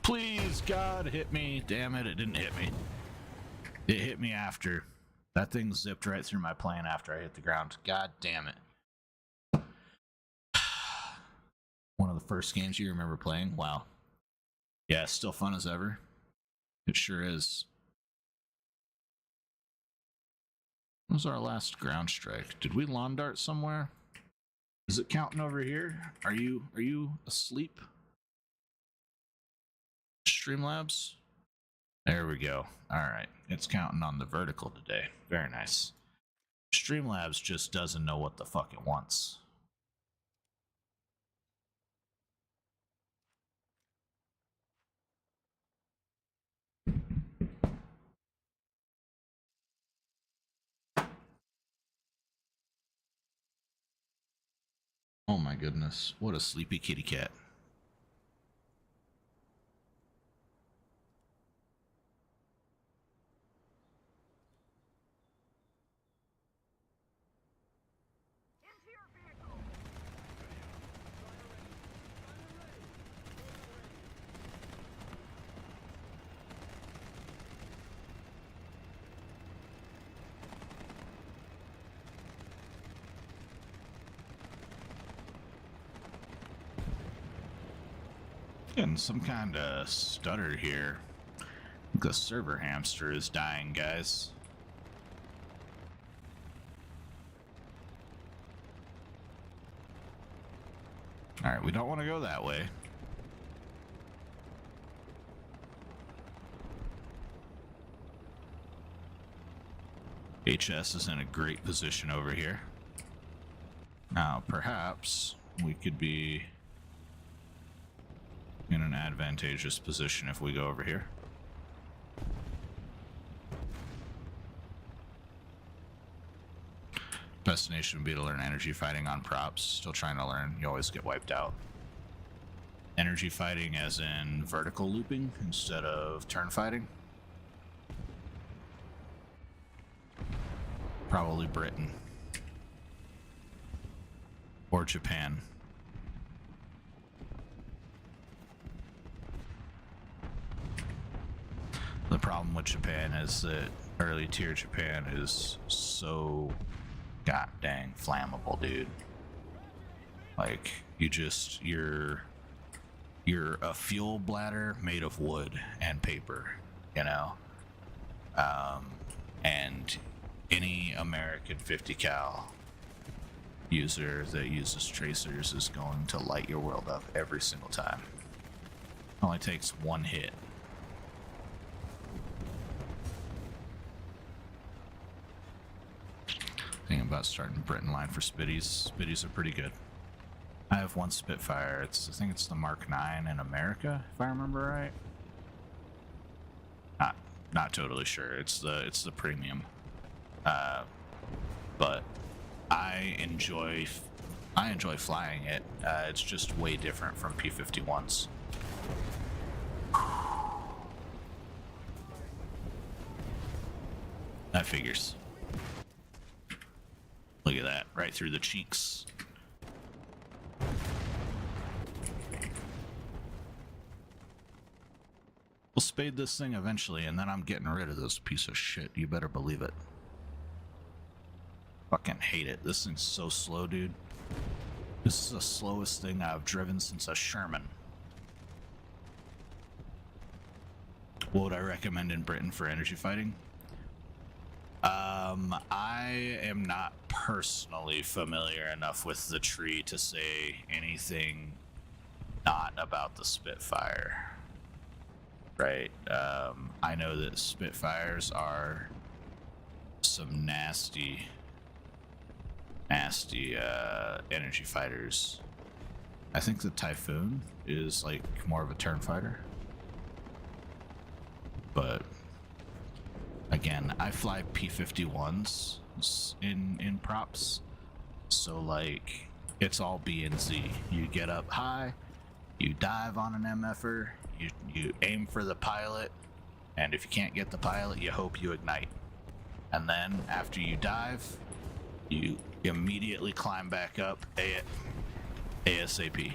Please, God, hit me. Damn it, it didn't hit me. It hit me after. That thing zipped right through my plane after I hit the ground. God damn it. One of the first games you remember playing? Wow. Yeah, it's still fun as ever. It sure is. When was our last ground strike? Did we lawn dart somewhere? Is it counting over here? Are you asleep? Streamlabs? There we go. Alright, it's counting on the vertical today. Very nice. Streamlabs just doesn't know what the fuck it wants. Oh my goodness, what a sleepy kitty cat. Getting some kind of stutter here. The server hamster is dying, guys. Alright, we don't want to go that way. HS is in a great position over here. Now, perhaps we could be in an advantageous position if we go over here. Destination would be to learn energy fighting on props. Still trying to learn. You always get wiped out. Energy fighting as in vertical looping instead of turn fighting. Probably Britain. Or Japan. The problem with Japan is that early tier Japan is so god dang flammable, dude. Like, you're a fuel bladder made of wood and paper, you know? And any American 50 cal user that uses tracers is going to light your world up every single time. It only takes one hit. Thinking about starting Britain line for Spitties. Spitties are pretty good. I have one Spitfire. I think it's the Mark 9 in America, if I remember right. Not totally sure. It's the premium. But I enjoy flying it. It's just way different from P-51s. That figures. Look at that, right through the cheeks. We'll spade this thing eventually, and then I'm getting rid of this piece of shit. You better believe it. Fucking hate it. This thing's so slow, dude. This is the slowest thing I've driven since a Sherman. What would I recommend in Britain for energy fighting? I am not personally familiar enough with the tree to say anything not about the Spitfire. Right? I know that Spitfires are some nasty energy fighters. I think the Typhoon is like more of a turn fighter. But again, I fly P-51s in props, so like it's all B and Z. You get up high, you dive on an MFer, you aim for the pilot, and if you can't get the pilot, you hope you ignite. And then after you dive, you immediately climb back up ASAP.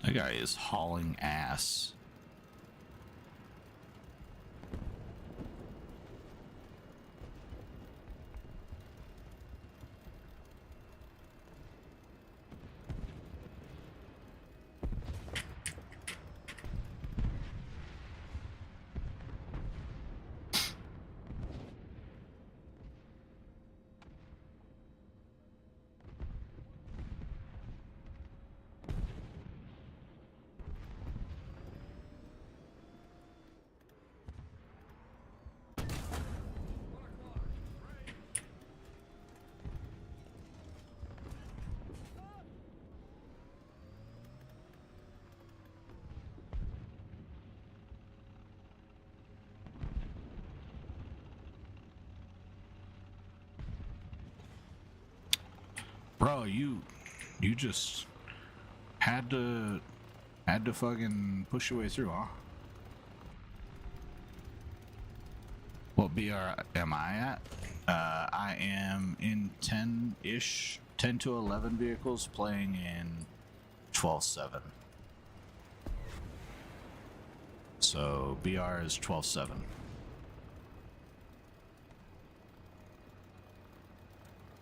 That guy is hauling ass. Bro, you just had to fucking push your way through, huh? What BR am I at? I am in 10-ish, 10 to 11 vehicles, playing in 12.7. So BR is 12.7.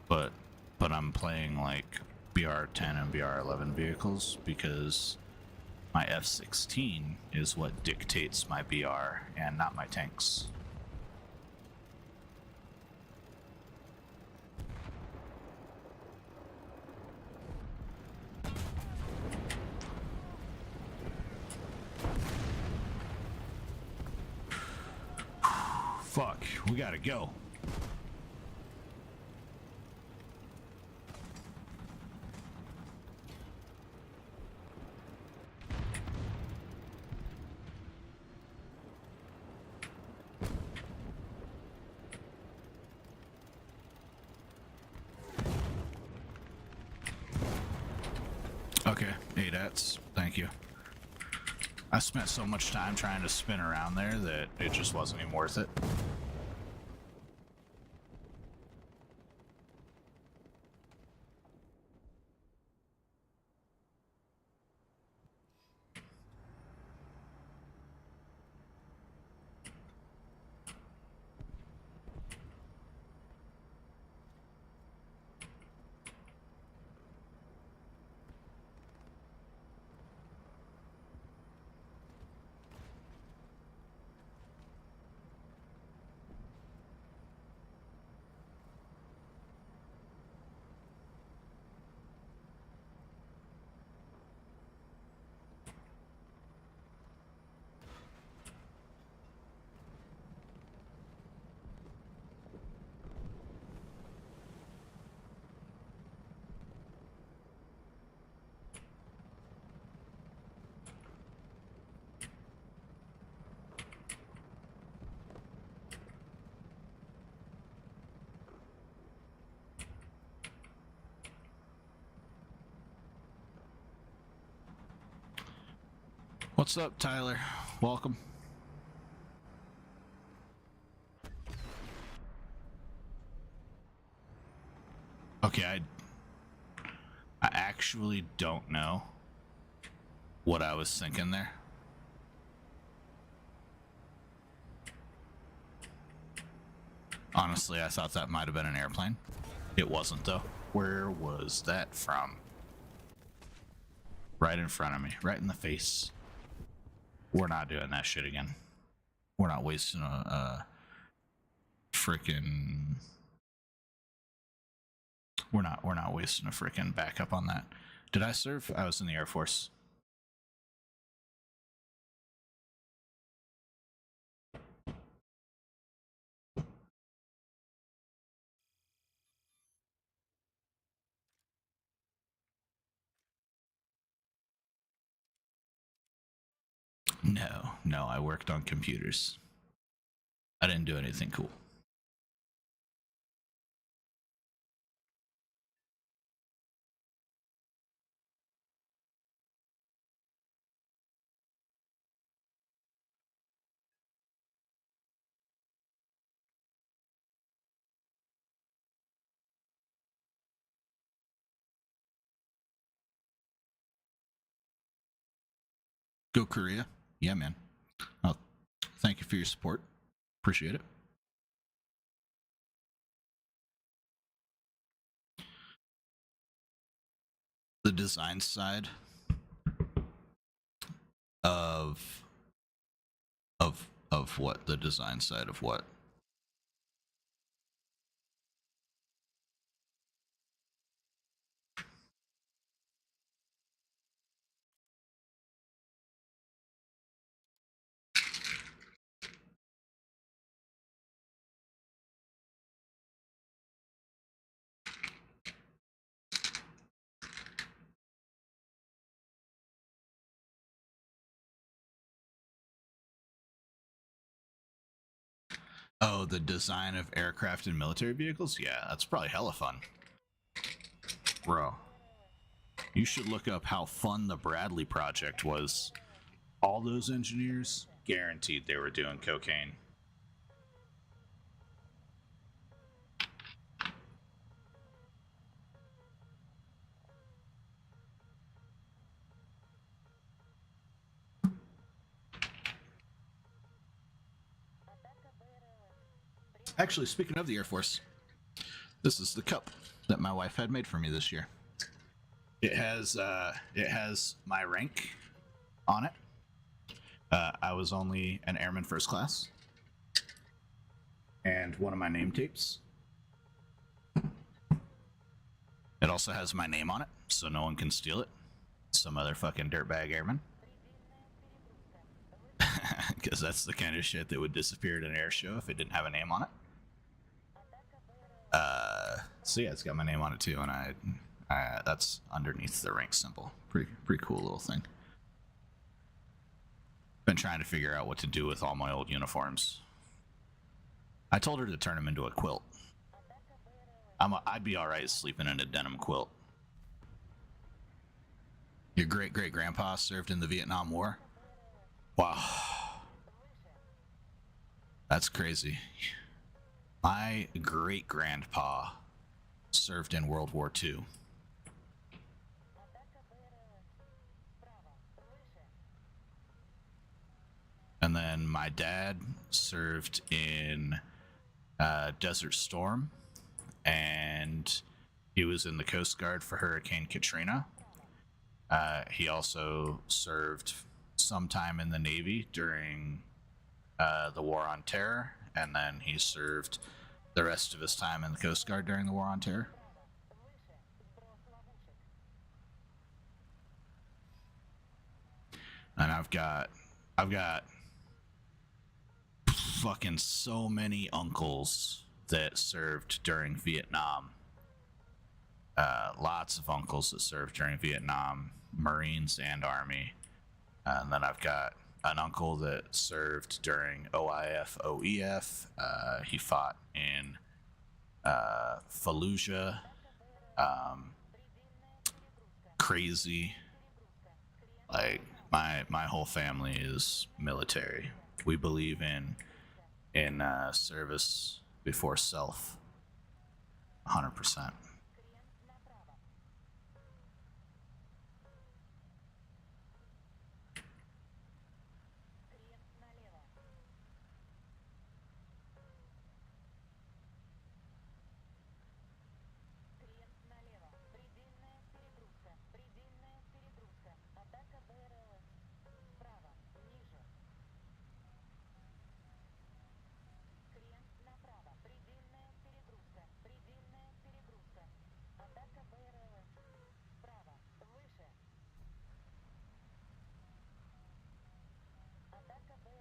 But I'm playing like BR10 and BR11 vehicles because my F-16 is what dictates my BR and not my tanks. Fuck, we gotta go. Okay, ADATs, thank you. I spent so much time trying to spin around there that it just wasn't even worth it. What's up, Tyler? Welcome. Okay, I actually don't know what I was thinking there. Honestly, I thought that might have been an airplane. It wasn't, though. Where was that from? Right in front of me, right in the face. We're not doing that shit again. We're not wasting a freaking. We're not wasting a freaking backup on that. Did I serve? I was in the Air Force. No, I worked on computers. I didn't do anything cool. Go Korea. Yeah, man. Oh, thank you for your support. Appreciate it. The design side of what? The design side of what? Oh, the design of aircraft and military vehicles? Yeah, that's probably hella fun. Bro, you should look up how fun the Bradley project was. All those engineers, guaranteed they were doing cocaine. Actually, speaking of the Air Force, this is the cup that my wife had made for me this year. It has my rank on it. I was only an airman first class, and one of my name tapes. It also has my name on it, so no one can steal it. Some other fucking dirtbag airman. Because that's the kind of shit that would disappear at an air show if it didn't have a name on it. So yeah, it's got my name on it too, and I that's underneath the rank symbol. Pretty cool little thing. Been trying to figure out what to do with all my old uniforms. I told her to turn them into a quilt. I'd be all right sleeping in a denim quilt. Your great-great-grandpa served in the Vietnam War? Wow. That's crazy. My great-grandpa served in World War II. And then my dad served in Desert Storm, and he was in the Coast Guard for Hurricane Katrina. He also served some time in the Navy during the War on Terror, and then he served the rest of his time in the Coast Guard during the War on Terror. And I've got fucking so many uncles that served during Vietnam. Lots of uncles that served during Vietnam, Marines and Army. And then I've got an uncle that served during OIF, OEF. He fought in Fallujah. Crazy. Like, my whole family is military. We believe in service before self. 100%.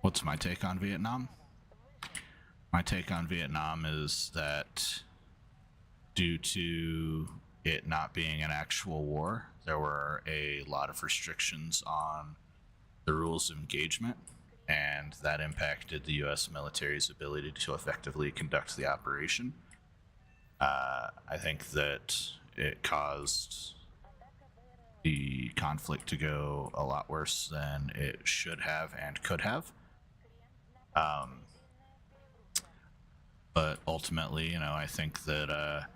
What's my take on Vietnam? My take on Vietnam is that due to it not being an actual war, there were a lot of restrictions on the rules of engagement, and that impacted the U.S. military's ability to effectively conduct the operation. I think that it caused the conflict to go a lot worse than it should have and could have. But ultimately, you know, I think that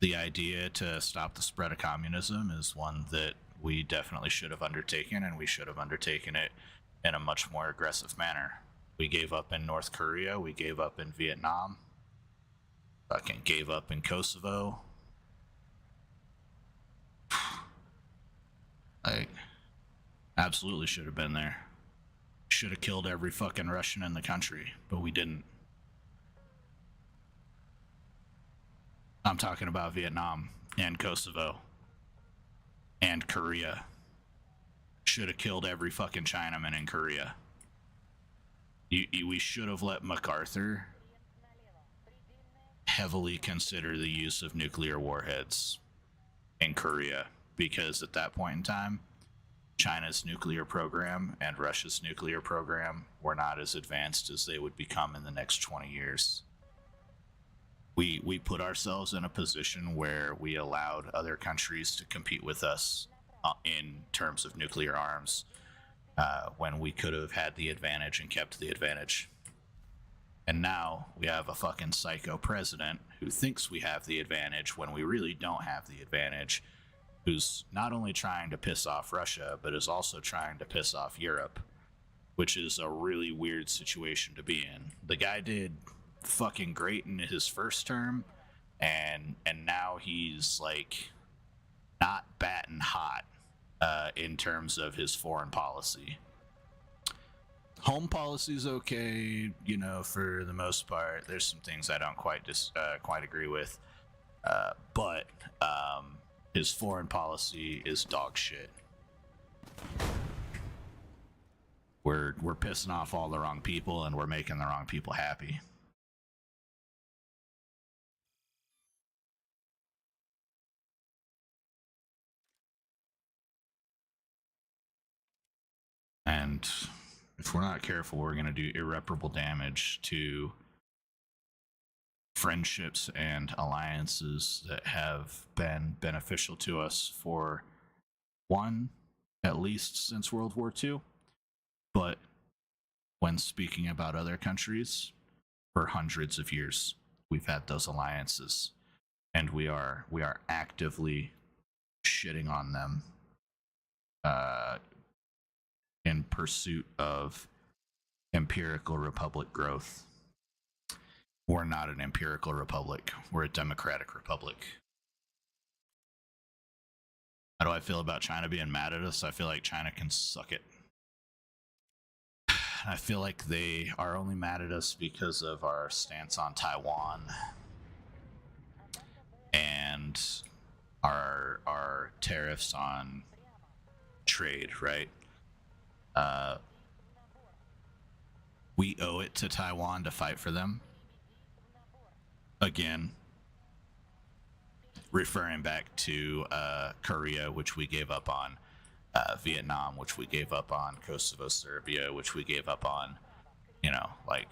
the idea to stop the spread of communism is one that we definitely should have undertaken, and we should have undertaken it in a much more aggressive manner. We gave up in North Korea, we gave up in Vietnam, fucking gave up in Kosovo. Like, absolutely should have been there. Should have killed every fucking Russian in the country, but we didn't. I'm talking about Vietnam and Kosovo and Korea. Should have killed every fucking Chinaman in Korea. We should have let MacArthur heavily consider the use of nuclear warheads in Korea, because at that point in time, China's nuclear program and Russia's nuclear program were not as advanced as they would become in the next 20 years. We put ourselves in a position where we allowed other countries to compete with us in terms of nuclear arms, when we could have had the advantage and kept the advantage. And now we have a fucking psycho president who thinks we have the advantage when we really don't have the advantage, who's not only trying to piss off Russia, but is also trying to piss off Europe. which is a really weird situation to be in. The guy did fucking great in his first term, and now he's like not batting hot in terms of his foreign policy. Home policy is okay, you know, for the most part. There's some things I don't quite agree with, but his foreign policy is dog shit. We're pissing off all the wrong people, and we're making the wrong people happy. And if we're not careful, we're going to do irreparable damage to friendships and alliances that have been beneficial to us for one, at least since World War II. But when speaking about other countries, for hundreds of years, we've had those alliances, and we are actively shitting on them in pursuit of empirical republic growth. We're not an empirical republic. We're a democratic republic. How do I feel about China being mad at us? I feel like China can suck it. I feel like they are only mad at us because of our stance on Taiwan and our tariffs on trade, right? We owe it to Taiwan to fight for them. Again, referring back to Korea, which we gave up on, Vietnam, which we gave up on, Kosovo, Serbia, which we gave up on, you know, like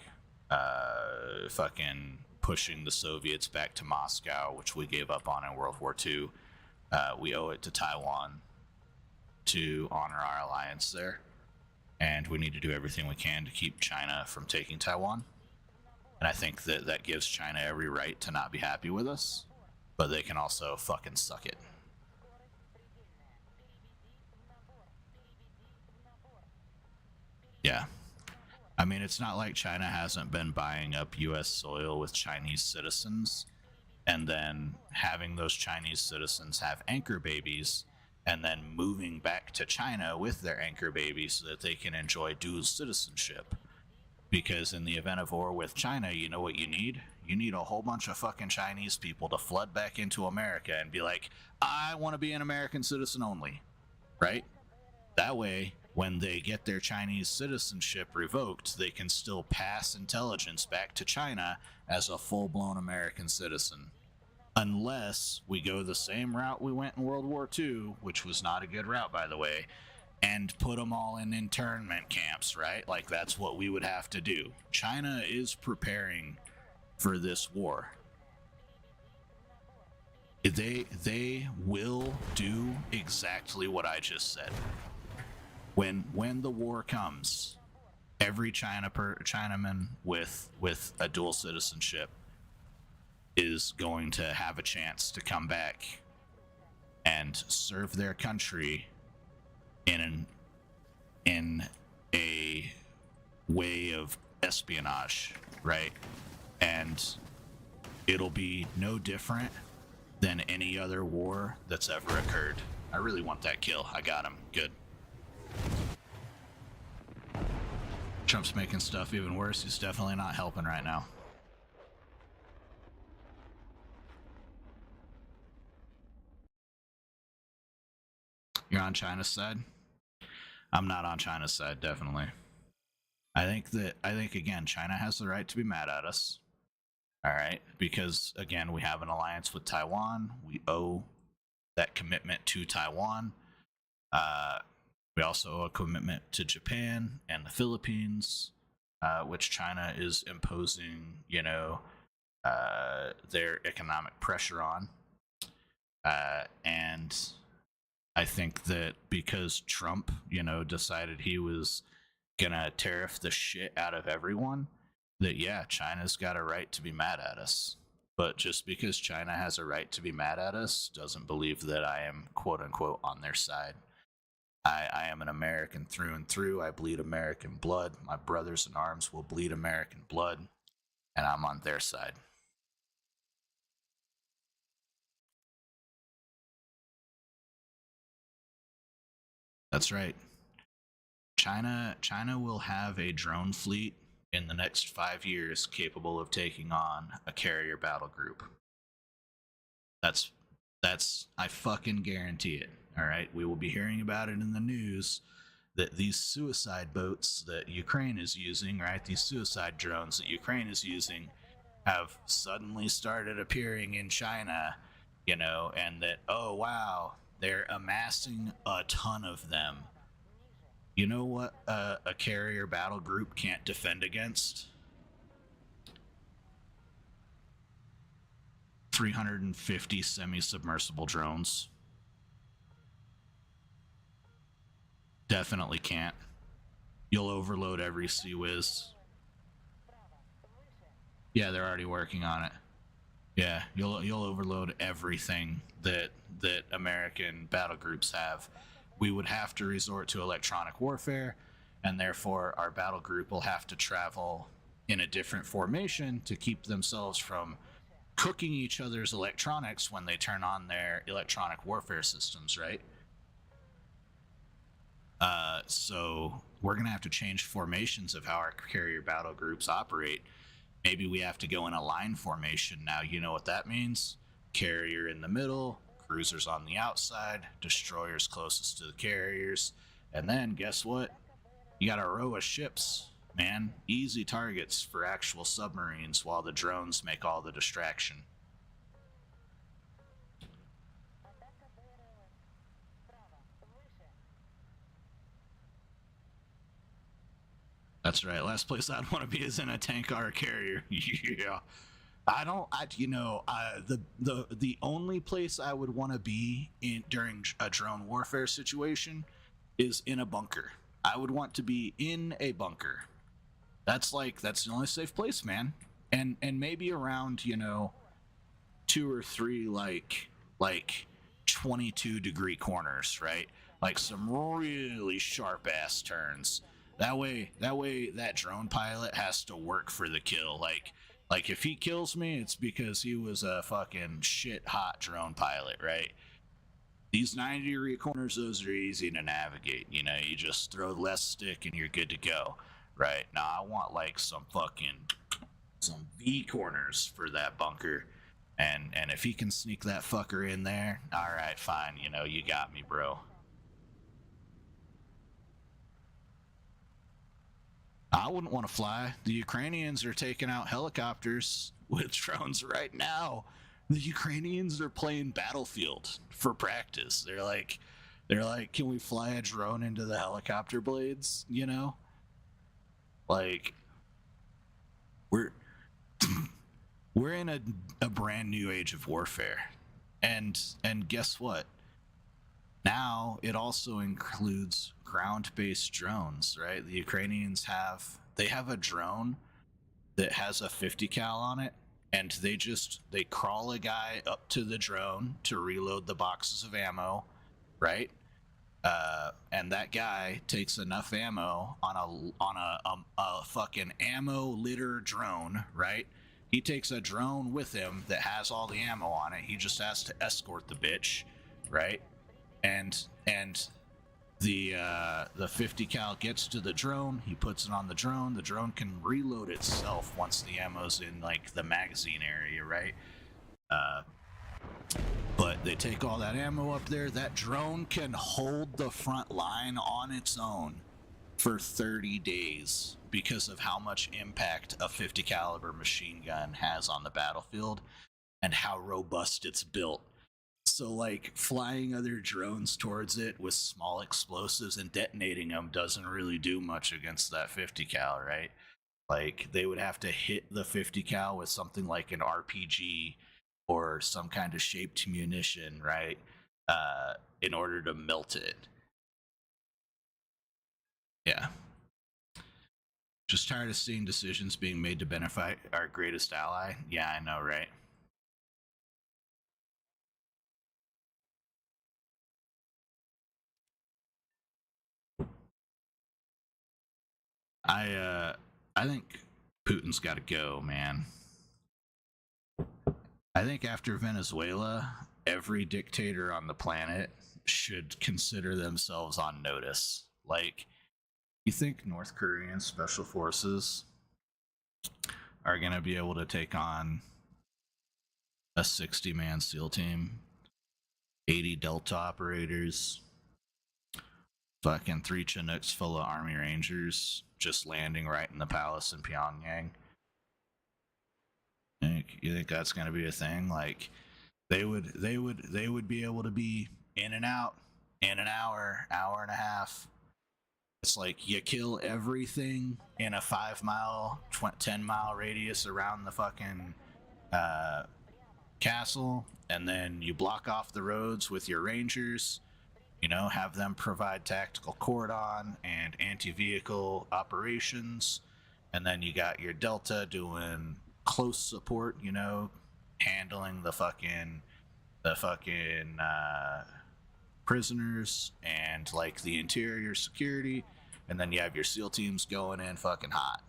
fucking pushing the Soviets back to Moscow, which we gave up on in World War II. We owe it to Taiwan to honor our alliance there, and we need to do everything we can to keep China from taking Taiwan. And I think that gives China every right to not be happy with us, but they can also fucking suck it. Yeah. I mean, it's not like China hasn't been buying up US soil with Chinese citizens and then having those Chinese citizens have anchor babies and then moving back to China with their anchor babies so that they can enjoy dual citizenship. Because in the event of war with China, you know what you need? You need a whole bunch of fucking Chinese people to flood back into America and be like, I want to be an American citizen only, right? That way, when they get their Chinese citizenship revoked, they can still pass intelligence back to China as a full-blown American citizen. Unless we go the same route we went in World War II, which was not a good route, by the way, and put them all in internment camps, right? Like, that's what we would have to do. China is preparing for this war. They will do exactly what I just said. When the war comes, every Chinaman with a dual citizenship is going to have a chance to come back and serve their country in a way of espionage, right? And it'll be no different than any other war that's ever occurred. I really want that kill. I got him. Good. Trump's making stuff even worse. He's definitely not helping right now. You're on China's side? I'm not on China's side, definitely. I think again, China has the right to be mad at us. All right, because again, we have an alliance with Taiwan. We owe that commitment to Taiwan. We also owe a commitment to Japan and the Philippines, which China is imposing, you know, their economic pressure on. And I think that because Trump, you know, decided he was gonna tariff the shit out of everyone, that yeah, China's got a right to be mad at us. But just because China has a right to be mad at us doesn't believe that I am quote unquote on their side. I am an American through and through. I bleed American blood. My brothers in arms will bleed American blood, and I'm on their side. That's right. China will have a drone fleet in the next 5 years capable of taking on a carrier battle group. That's I fucking guarantee it. All right, we will be hearing about it in the news that these suicide boats that Ukraine is using, right? These suicide drones that Ukraine is using have suddenly started appearing in China, you know, and that, oh wow, they're amassing a ton of them. You know what a carrier battle group can't defend against? 350 semi-submersible drones. Definitely can't. You'll overload every Sea Whiz. Yeah, they're already working on it. Yeah, you'll overload everything that American battle groups have. We would have to resort to electronic warfare, and therefore our battle group will have to travel in a different formation to keep themselves from cooking each other's electronics when they turn on their electronic warfare systems, right? So we're gonna have to change formations of how our carrier battle groups operate. Maybe we have to go in a line formation now. You know what that means? Carrier in the middle, cruisers on the outside, destroyers closest to the carriers, and then guess what? You got a row of ships, man. Easy targets for actual submarines while the drones make all the distraction. That's right. Last place I'd want to be is in a tank or a carrier. Yeah. I don't. The only place I would want to be in during a drone warfare situation is in a bunker. I would want to be in a bunker. That's the only safe place, man. And maybe around, you know, two or three like 22-degree corners, right? Like some really sharp ass turns. That drone pilot has to work for the kill. Like if he kills me, it's because he was a fucking shit hot drone pilot, right? These 90-degree corners, those are easy to navigate. You know, you just throw less stick and you're good to go, right? Now I want like some V corners for that bunker. And if he can sneak that fucker in there, all right, fine. You know, you got me, bro. I wouldn't want to fly. The Ukrainians are taking out helicopters with drones right now. The Ukrainians are playing Battlefield for practice. They're like, can we fly a drone into the helicopter blades? You know, like we're we're in a brand new age of warfare, and guess what? Now it also includes ground-based drones, right? The Ukrainians have a drone that has a 50 cal on it, and they crawl a guy up to the drone to reload the boxes of ammo, right? And that guy takes enough ammo on a fucking ammo litter drone, right? He takes a drone with him that has all the ammo on it. He just has to escort the bitch, right? And the 50 cal gets to the drone. He puts it on the drone. The drone can reload itself once the ammo's in like the magazine area, right? Uh, but they take all that ammo up there. That drone can hold the front line on its own for 30 days because of how much impact a 50 caliber machine gun has on the battlefield and how robust it's built. So like flying other drones towards it with small explosives and detonating them doesn't really do much against that 50 cal, right? Like they would have to hit the 50 cal with something like an RPG or some kind of shaped munition, right? In order to melt it. Yeah. Just tired of seeing decisions being made to benefit our greatest ally. Yeah, I know, right? I think Putin's got to go, man. I think after Venezuela, every dictator on the planet should consider themselves on notice. Like, you think North Korean special forces are going to be able to take on a 60-man SEAL team, 80 Delta operators, fucking 3 Chinooks full of Army Rangers just landing right in the palace in Pyongyang? You think that's going to be a thing? Like, they would be able to be in and out in an hour and a half. It's like you kill everything in a 5-mile, 10-mile radius around the fucking castle, and then you block off the roads with your rangers. You know, have them provide tactical cordon and anti-vehicle operations, and then you got your Delta doing close support. You know, handling the fucking prisoners and like the interior security, and then you have your SEAL teams going in fucking hot.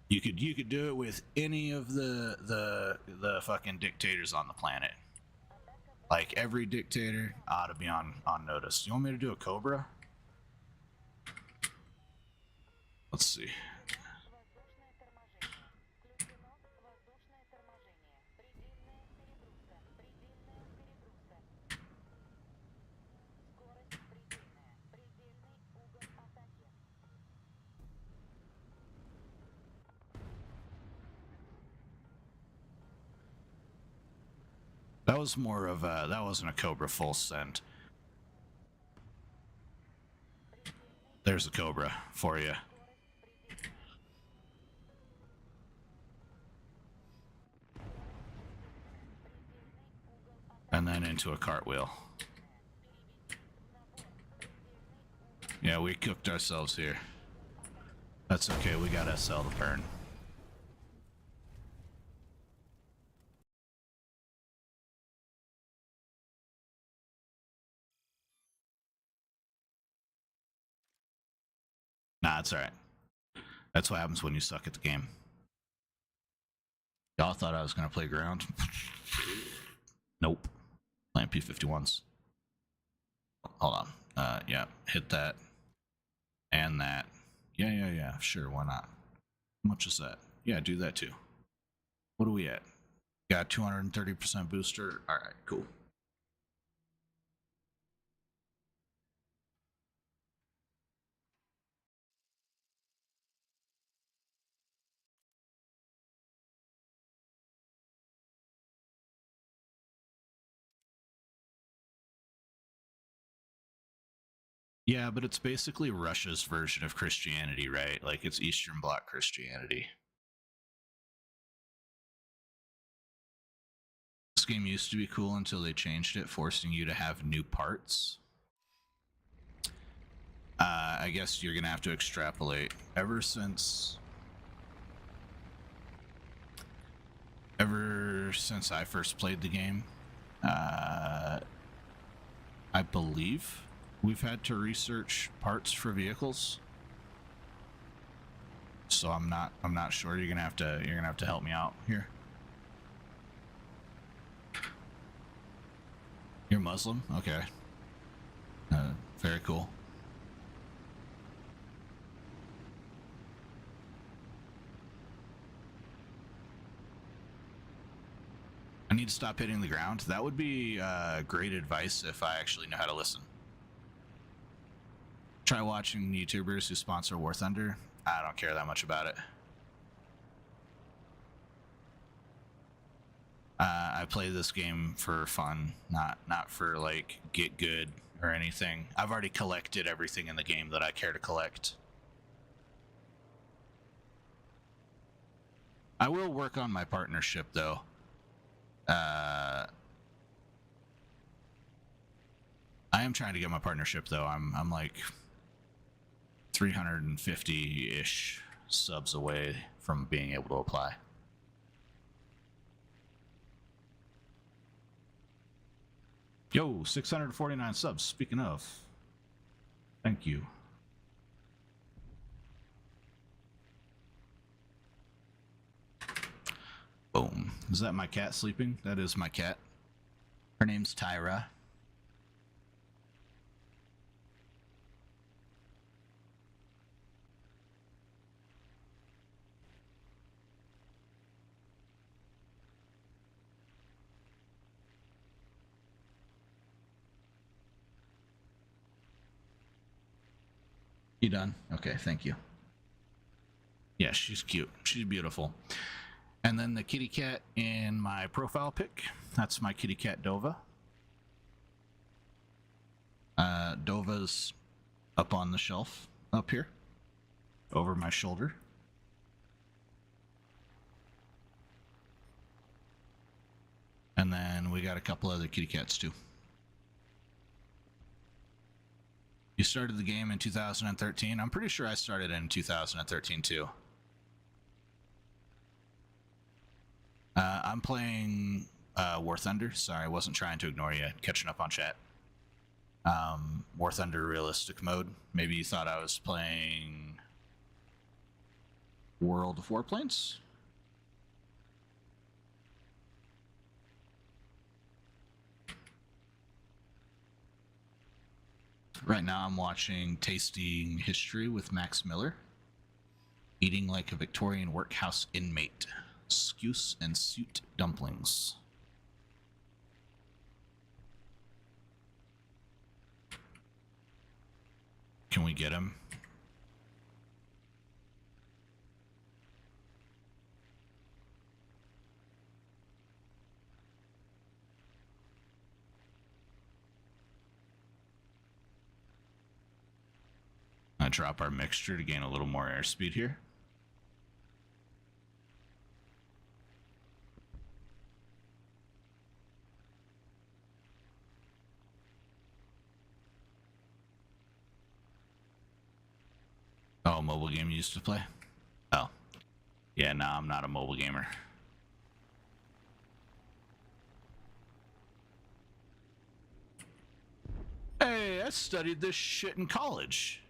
You could do it with any of the fucking dictators on the planet. Like, every dictator ought to be on notice. You want me to do a Cobra? Let's see. That was more of a, that wasn't a Cobra full send. There's a Cobra for you. And then into a cartwheel. Yeah, we cooked ourselves here. That's okay, we got SL to burn. Nah, it's alright. That's what happens when you suck at the game. Y'all thought I was gonna play ground? Nope. Playing P51s. Hold on. Yeah, hit that. And that. Yeah, sure, why not? How much is that? Yeah, do that too. What are we at? Got 230% booster. Alright, cool. Yeah, but it's basically Russia's version of Christianity, right? Like, it's Eastern Bloc Christianity. This game used to be cool until they changed it, forcing you to have new parts. I guess you're gonna have to extrapolate. Ever since I first played the game, I believe we've had to research parts for vehicles. So I'm not sure. You're gonna have to help me out here. You're Muslim? Okay. Very cool. I need to stop hitting the ground. That would be great advice if I actually know how to listen. Try watching YouTubers who sponsor War Thunder. I don't care that much about it. I play this game for fun, not for like get good or anything. I've already collected everything in the game that I care to collect. I will work on my partnership though. I am trying to get my partnership though. I'm like 350-ish subs away from being able to apply. Yo, 649 subs. Speaking of, thank you. Boom. Is that my cat sleeping? That is my cat. Her name's Tyra. You done? Okay, thank you. Yeah, she's cute. She's beautiful. And then the kitty cat in my profile pic, that's my kitty cat Dova. Dova's up on the shelf up here, over my shoulder. And then we got a couple other kitty cats too. You started the game in 2013? I'm pretty sure I started in 2013 too. I'm playing War Thunder. Sorry, I wasn't trying to ignore you. Catching up on chat. War Thunder realistic mode. Maybe you thought I was playing World of Warplanes? Right now I'm watching Tasting History with Max Miller. Eating like a Victorian workhouse inmate. Skuse and suit dumplings. Can we get him? I drop our mixture to gain a little more airspeed here. Oh, mobile game you used to play? Oh. Yeah, no, I'm not a mobile gamer. Hey, I studied this shit in college.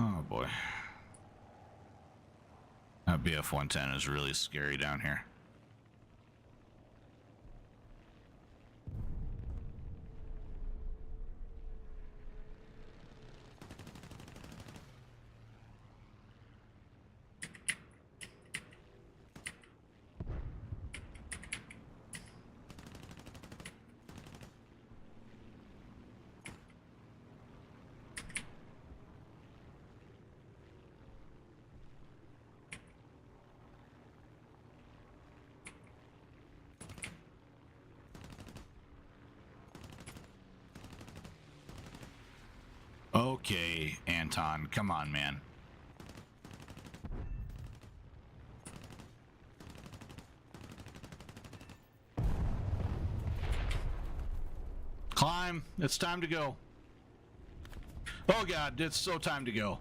Oh boy. That BF-110 is really scary down here. Okay, Anton, come on, man. Climb. It's time to go. Oh god, it's so time to go.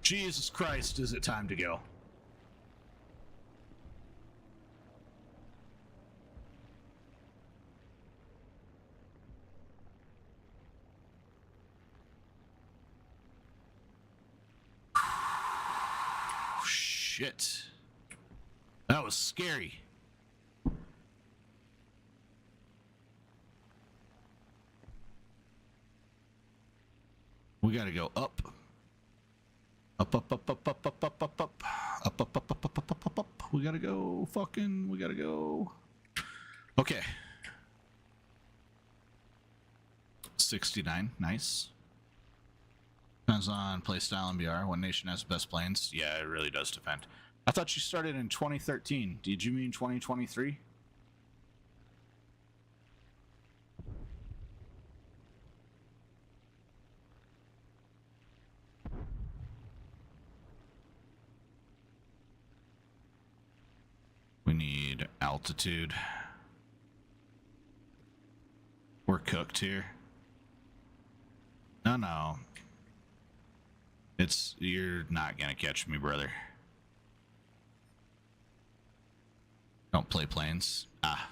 Jesus Christ, is it time to go? Shit. That was scary. We gotta go up. Up, up, up, up, up, up, up, up, up. Up, up, up, up, up, up, up, up, up. We gotta go. We gotta go. Okay. 69. Nice. Depends on playstyle and BR. What nation has the best planes? Yeah, it really does depend. I thought you started in 2013. Did you mean 2023? We need altitude. We're cooked here. No. You're not gonna catch me, brother. Don't play planes. Ah.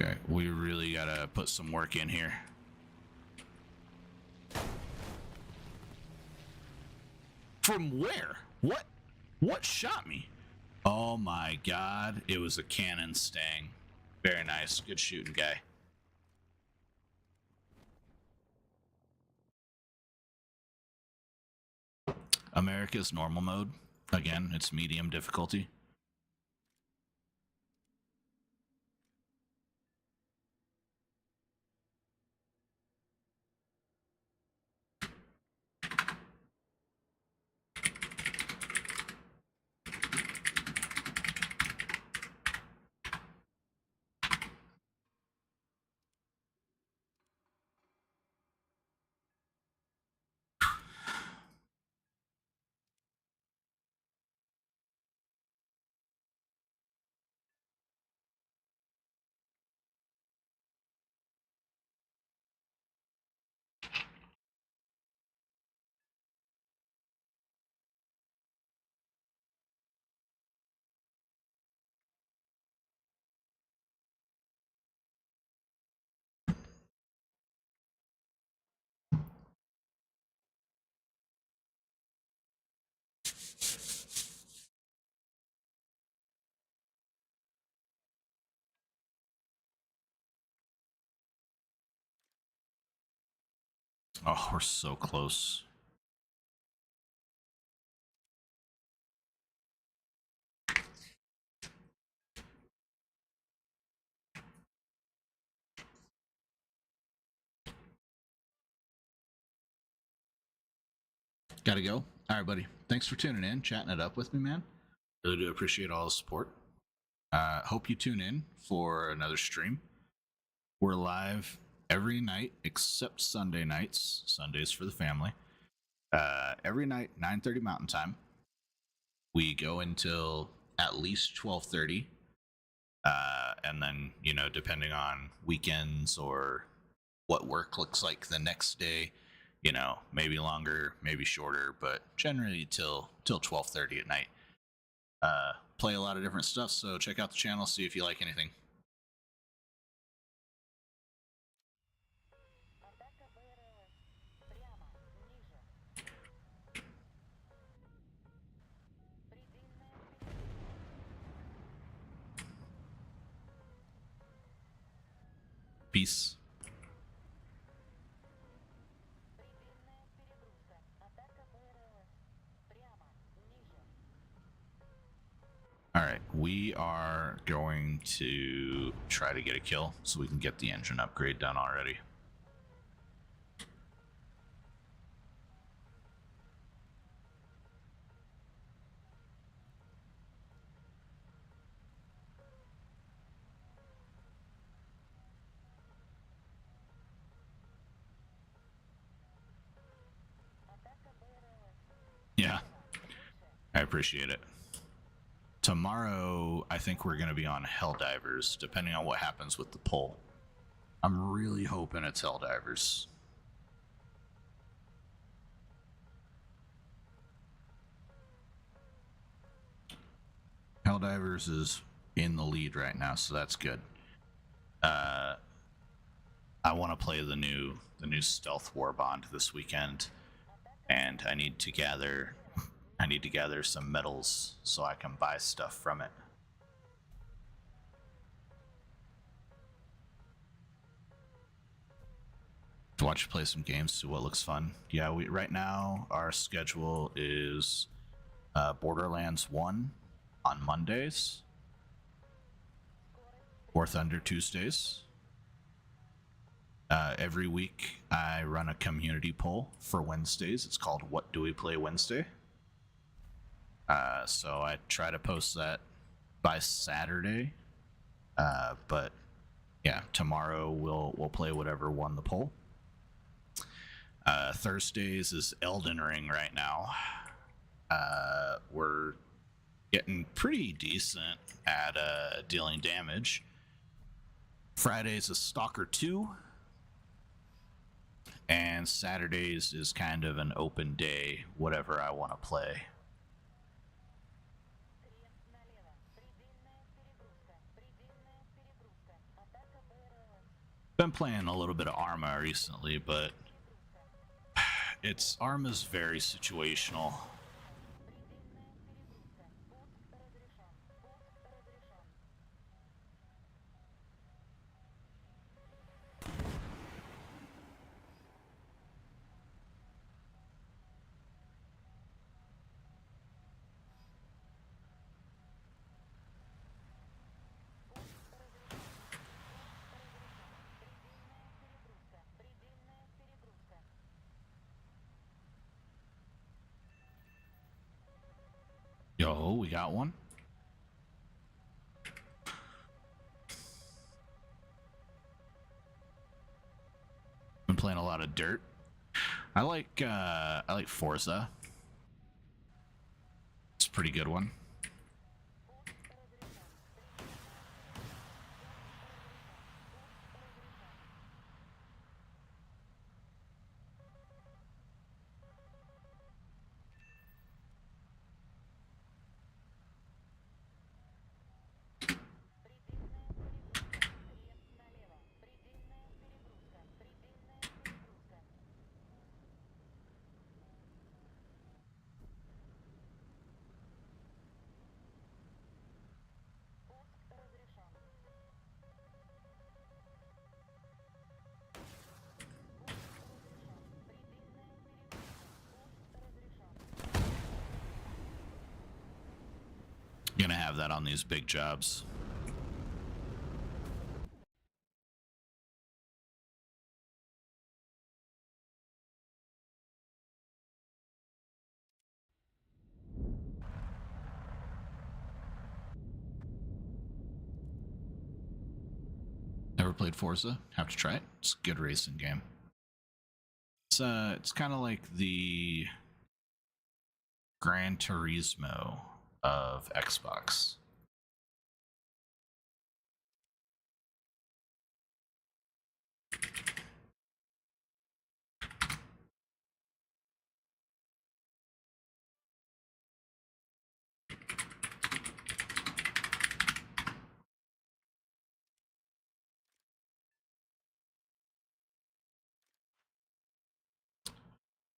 Okay, we really gotta put some work in here. From where? What shot me? Oh my god, it was a cannon stang. Very nice. Good shooting, guy. America's normal mode. Again, it's medium difficulty. Oh, we're so close. Gotta go. All right, buddy. Thanks for tuning in, chatting it up with me, man. Really do appreciate all the support. Hope you tune in for another stream. We're live every night except Sunday nights. Sundays for the family. Every night, 9:30 Mountain Time. We go until at least 12:30. And then, you know, depending on weekends or what work looks like the next day, you know, maybe longer, maybe shorter, but generally till 12:30 at night. Play a lot of different stuff, so check out the channel, see if you like anything. Peace. Alright, we are going to try to get a kill so we can get the engine upgrade done already. Yeah, I appreciate it. Tomorrow, I think we're going to be on Helldivers, depending on what happens with the poll. I'm really hoping it's Helldivers. Helldivers is in the lead right now, so that's good. I want to play the new Stealth Warbond this weekend, and I need to gather some medals so I can buy stuff from it. To watch you play some games, see what looks fun. Yeah, right now our schedule is Borderlands 1 on Mondays, War Thunder Tuesdays. Every week I run a community poll for Wednesdays. It's called What Do We Play Wednesday? So I try to post that by Saturday. But yeah, tomorrow we'll play whatever won the poll. Thursdays is Elden Ring right now. We're getting pretty decent at dealing damage. Fridays is Stalker 2, and Saturdays is kind of an open day, whatever I want to play. Been playing a little bit of Arma recently, but Arma's very situational. Yo, we got one. Been playing a lot of Dirt. I like Forza. It's a pretty good one. Gonna have that on these big jobs. Never played Forza. Have to try it. It's a good racing game. It's kind of like the Gran Turismo of Xbox.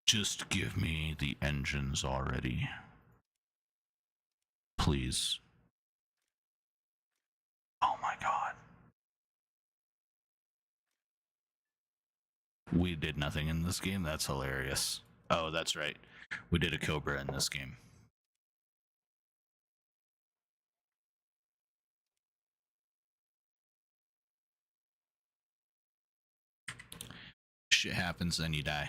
Just give me the engines already. Please. Oh my god. We did nothing in this game? That's hilarious. Oh, that's right. We did a Cobra in this game. Shit happens, then you die.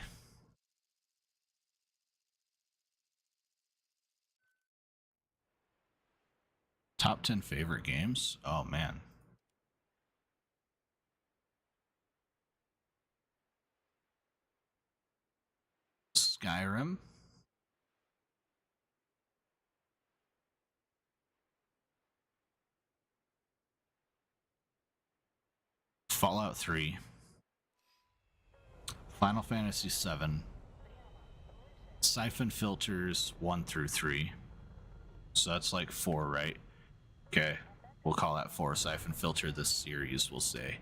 Top 10 favorite games? Oh man. Skyrim. Fallout 3. Final Fantasy 7. Siphon Filters 1 through 3. So that's like 4, right? Okay. We'll call that 4. Siphon Filter this series, we'll say.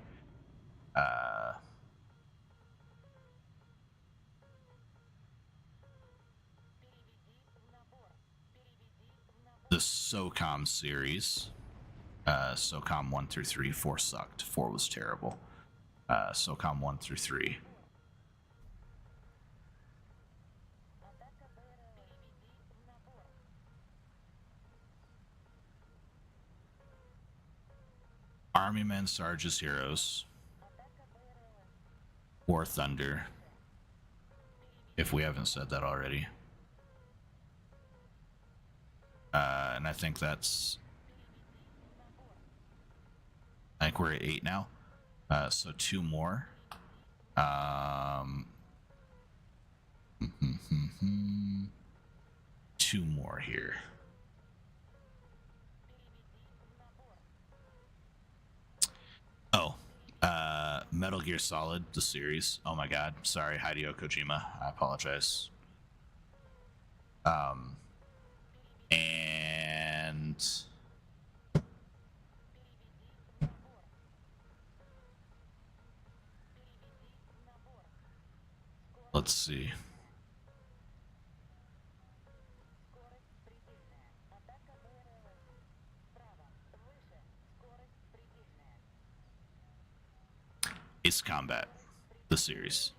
The SOCOM series. SOCOM 1 through 3. 4 sucked. 4 was terrible. SOCOM 1 through 3. Army Men, Sarge's Heroes. War Thunder. If we haven't said that already. And I think that's... I think we're at 8 now. So 2 more. 2 more here. Metal Gear Solid, the series. Oh my god. Sorry, Hideo Kojima. I apologize. And let's see. Ace Combat, the series.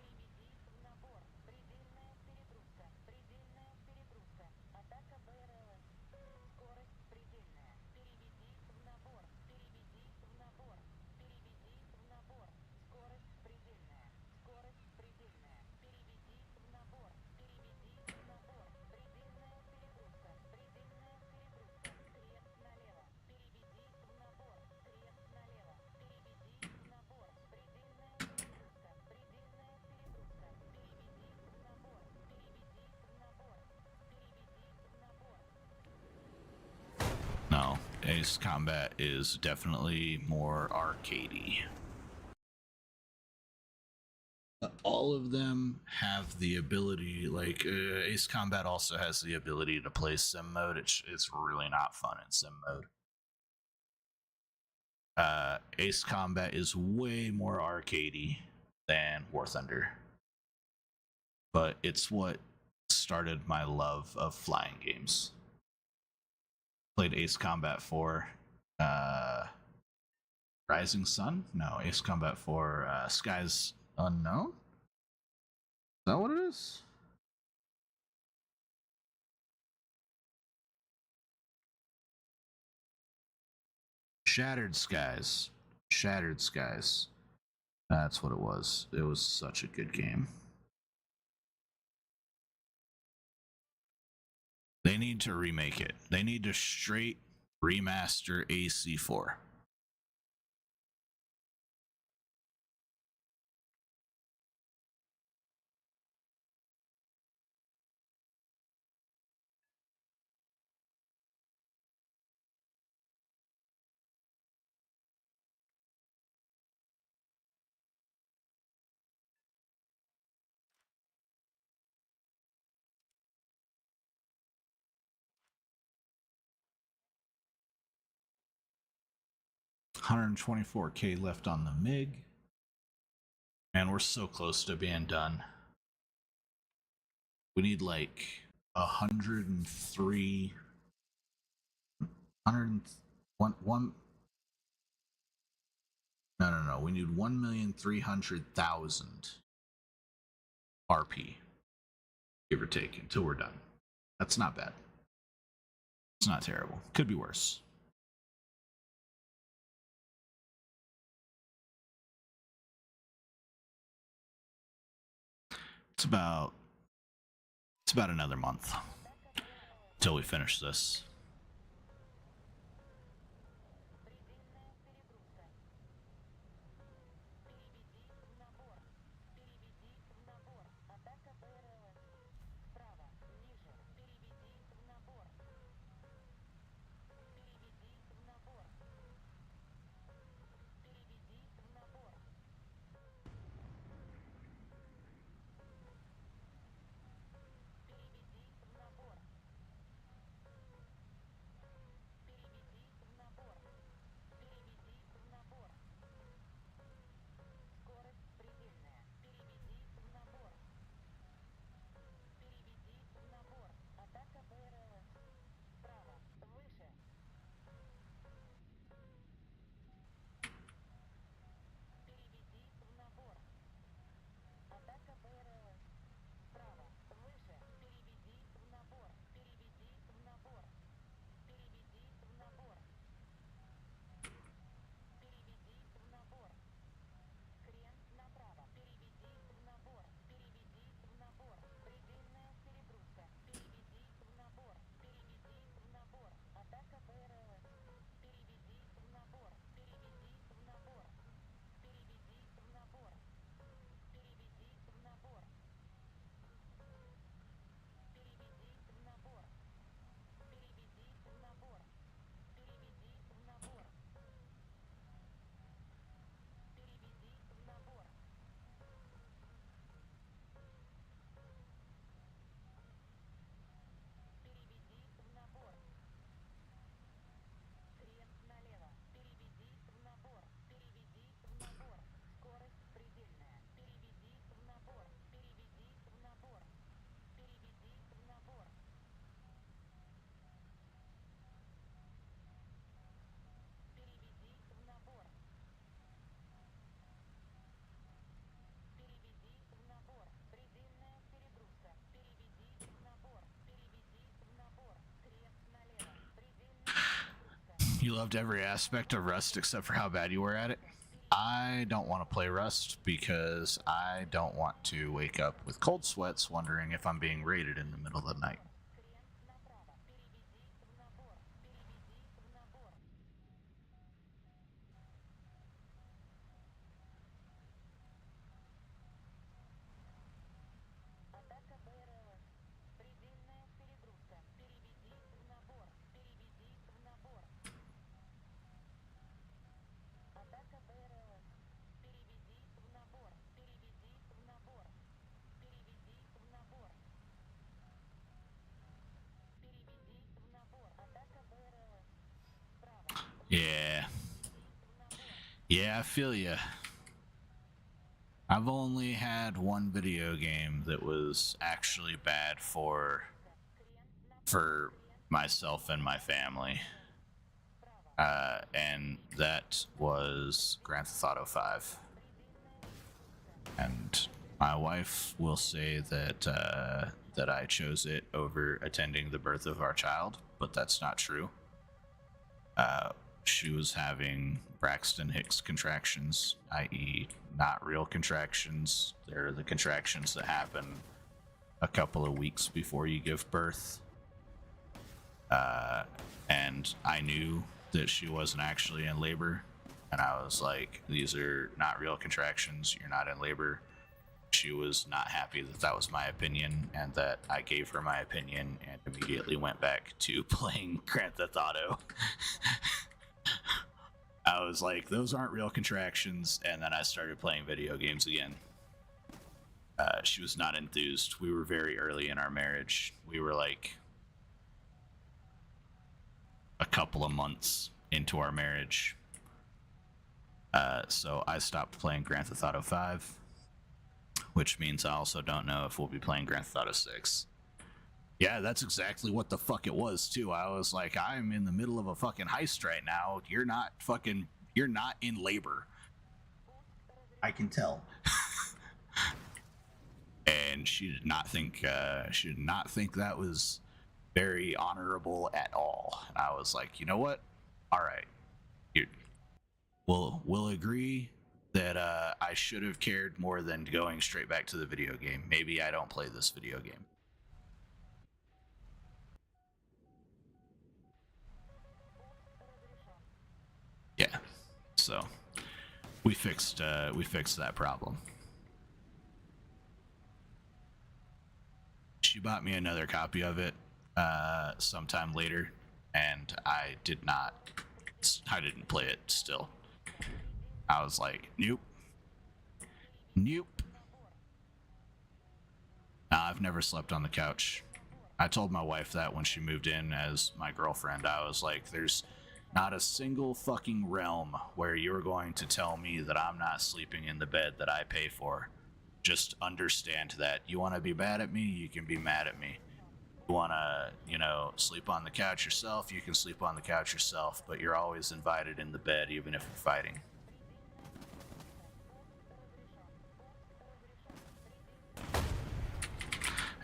No, Ace Combat is definitely more arcadey. All of them have the ability, like Ace Combat also has the ability to play sim mode. It's really not fun in sim mode. Ace Combat is way more arcadey than War Thunder, but it's what started my love of flying games. Played Ace Combat 4, Rising Sun? No, Ace Combat 4, Skies Unknown? Is that what it is? Shattered Skies. Shattered Skies. That's what it was. It was such a good game. They need to remake it. They need to straight remaster AC4. $124K left on the MiG. And we're so close to being done. We need like 103 101 no. We need 1,300,000 RP, give or take, until we're done. That's not bad. It's not terrible. Could be worse. It's about another month until we finish this. You loved every aspect of Rust except for how bad you were at it. I don't want to play Rust because I don't want to wake up with cold sweats wondering if I'm being raided in the middle of the night. Yeah. Yeah, I feel ya. I've only had one video game that was actually bad for myself and my family. And that was Grand Theft Auto 5. And my wife will say that that I chose it over attending the birth of our child, but that's not true. She was having Braxton Hicks contractions, i.e., not real contractions. They're the contractions that happen a couple of weeks before you give birth. And I knew that she wasn't actually in labor, and I was like, these are not real contractions, you're not in labor. She was not happy that that was my opinion, and that I gave her my opinion, and immediately went back to playing Grand Theft Auto. I was like, those aren't real contractions, and then I started playing video games again. She was not enthused. We were very early in our marriage. We were like a couple of months into our marriage. So I stopped playing Grand Theft Auto 5, which means I also don't know if we'll be playing Grand Theft Auto 6. Yeah, that's exactly what the fuck it was, too. I was like, I'm in the middle of a fucking heist right now. You're not in labor. I can tell. And she did not think that was very honorable at all. And I was like, you know what? All right. We'll agree that I should have cared more than going straight back to the video game. Maybe I don't play this video game. Yeah, so we fixed that problem. She bought me another copy of it sometime later, and I didn't play it still. I was like, nope. Now, I've never slept on the couch. I told my wife that when she moved in as my girlfriend. I was like, there's not a single fucking realm where you're going to tell me that I'm not sleeping in the bed that I pay for. Just understand that. You want to be mad at me, you can be mad at me. You want to, sleep on the couch yourself, you can sleep on the couch yourself, but you're always invited in the bed, even if we're fighting.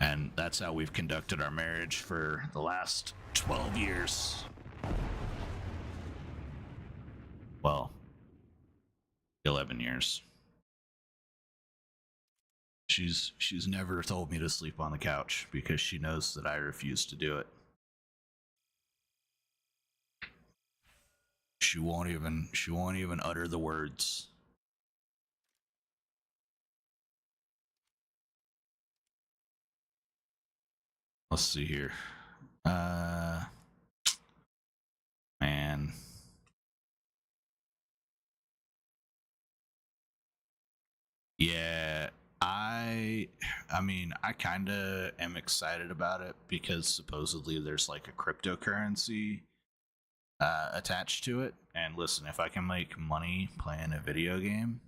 And that's how we've conducted our marriage for the last 12 years. Well, 11 years. She's never told me to sleep on the couch because she knows that I refuse to do it. She won't even utter the words. Let's see here. Man. Yeah, I mean, I kind of am excited about it because supposedly there's like a cryptocurrency attached to it. And listen, if I can make money playing a video game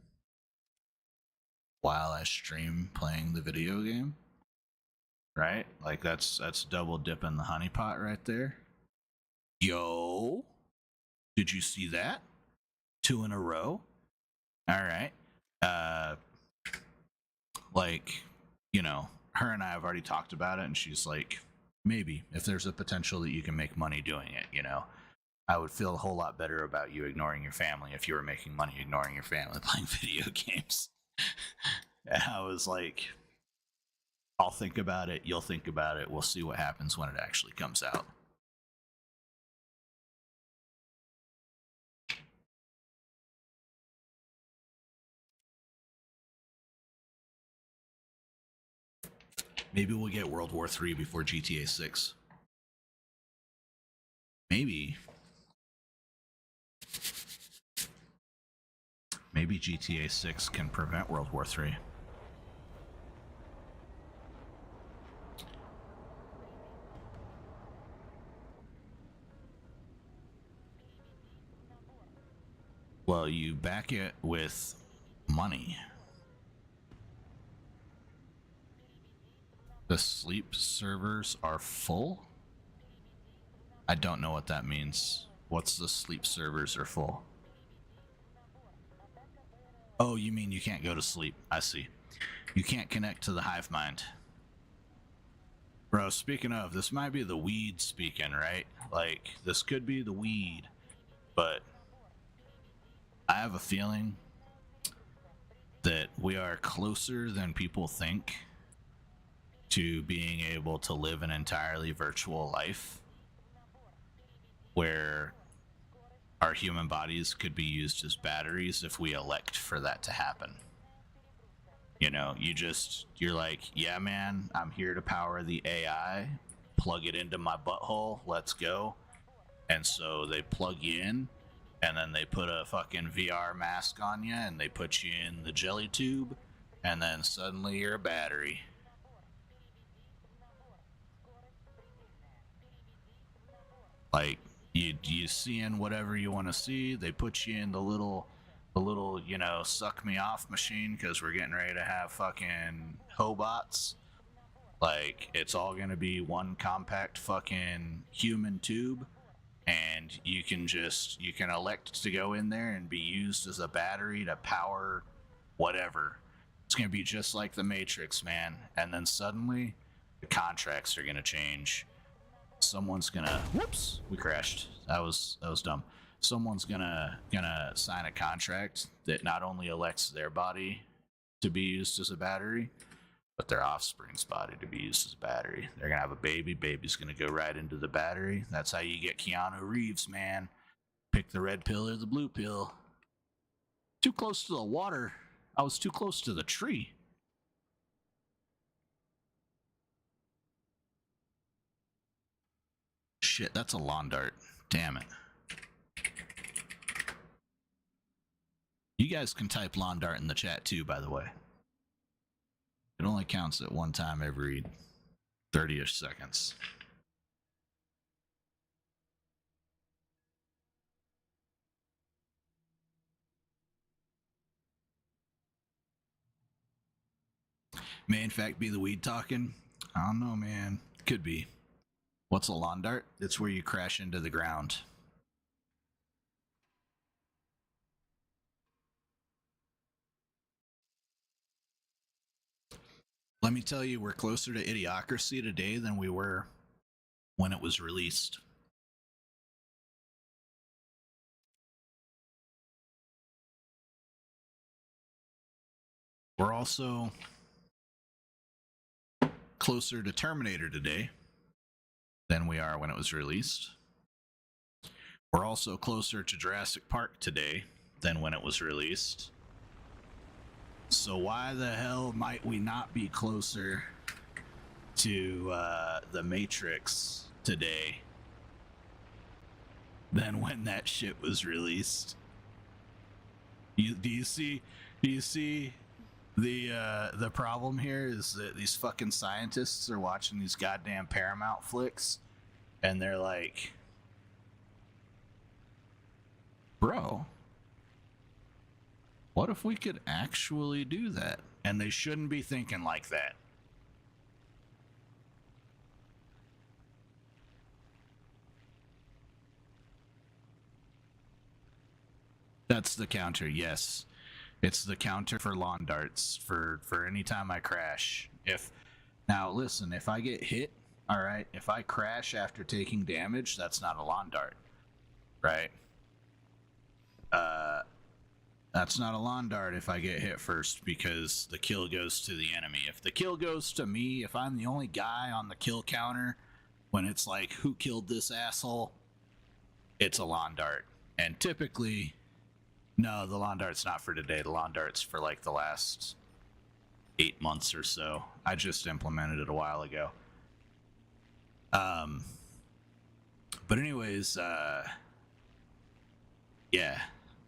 while I stream playing the video game, right? Like that's double dipping the honeypot right there. Yo, did you see that? 2 in a row. All right. Like, her and I have already talked about it, and she's like, maybe if there's a potential that you can make money doing it, I would feel a whole lot better about you ignoring your family if you were making money ignoring your family playing video games. And I was like, I'll think about it, you'll think about it, we'll see what happens when it actually comes out. Maybe we'll get World War III before GTA 6. Maybe. Maybe GTA 6 can prevent World War III. Well, you back it with money. The sleep servers are full? I don't know what that means. What's the sleep servers are full? Oh, you mean you can't go to sleep. I see. You can't connect to the hive mind. Bro, speaking of, this might be the weed speaking, right? Like, this could be the weed, but I have a feeling that we are closer than people think to being able to live an entirely virtual life where our human bodies could be used as batteries if we elect for that to happen. You know, you're like, yeah, man, I'm here to power the AI, plug it into my butthole, let's go. And so they plug you in, and then they put a fucking VR mask on you, and they put you in the jelly tube, and then suddenly you're a battery. Like, you seeing whatever you want to see, they put you in the little, you know, suck me off machine, because we're getting ready to have fucking hobots. Like, it's all gonna be one compact fucking human tube, and you can elect to go in there and be used as a battery to power whatever. It's gonna be just like the Matrix, man. And then suddenly the contracts are gonna change. Someone's gonna, whoops, we crashed. That was dumb. Someone's gonna sign a contract that not only elects their body to be used as a battery, but their offspring's body to be used as a battery. They're gonna have a baby. Baby's gonna go right into the battery. That's how you get Keanu Reeves, man. Pick the red pill or the blue pill. Too close to the water. I was too close to the tree. Shit, that's a lawn dart. Damn it. You guys can type lawn dart in the chat too, by the way. It only counts at one time every 30-ish seconds. May in fact be the weed talking. I don't know, man. Could be. What's a lawn dart? It's where you crash into the ground. Let me tell you, we're closer to Idiocracy today than we were when it was released. We're also closer to Terminator today than we are when it was released. We're also closer to Jurassic Park today than when it was released. So why the hell might we not be closer to the Matrix today than when that shit was released? Do you see the problem here is that these fucking scientists are watching these goddamn Paramount flicks, and they're like, bro, what if we could actually do that? And they shouldn't be thinking like that. That's the counter, yes. It's the counter for lawn darts for any time I crash. Now listen, if I get hit, all right, if I crash after taking damage, that's not a lawn dart. right? That's not a lawn dart if I get hit first, because the kill goes to the enemy. If the kill goes to me, if I'm the only guy on the kill counter, when it's like, who killed this asshole? It's a lawn dart. And typically, no, the lawn dart's not for today. The lawn dart's for like the last 8 months or so. I just implemented it a while ago. But anyways, yeah,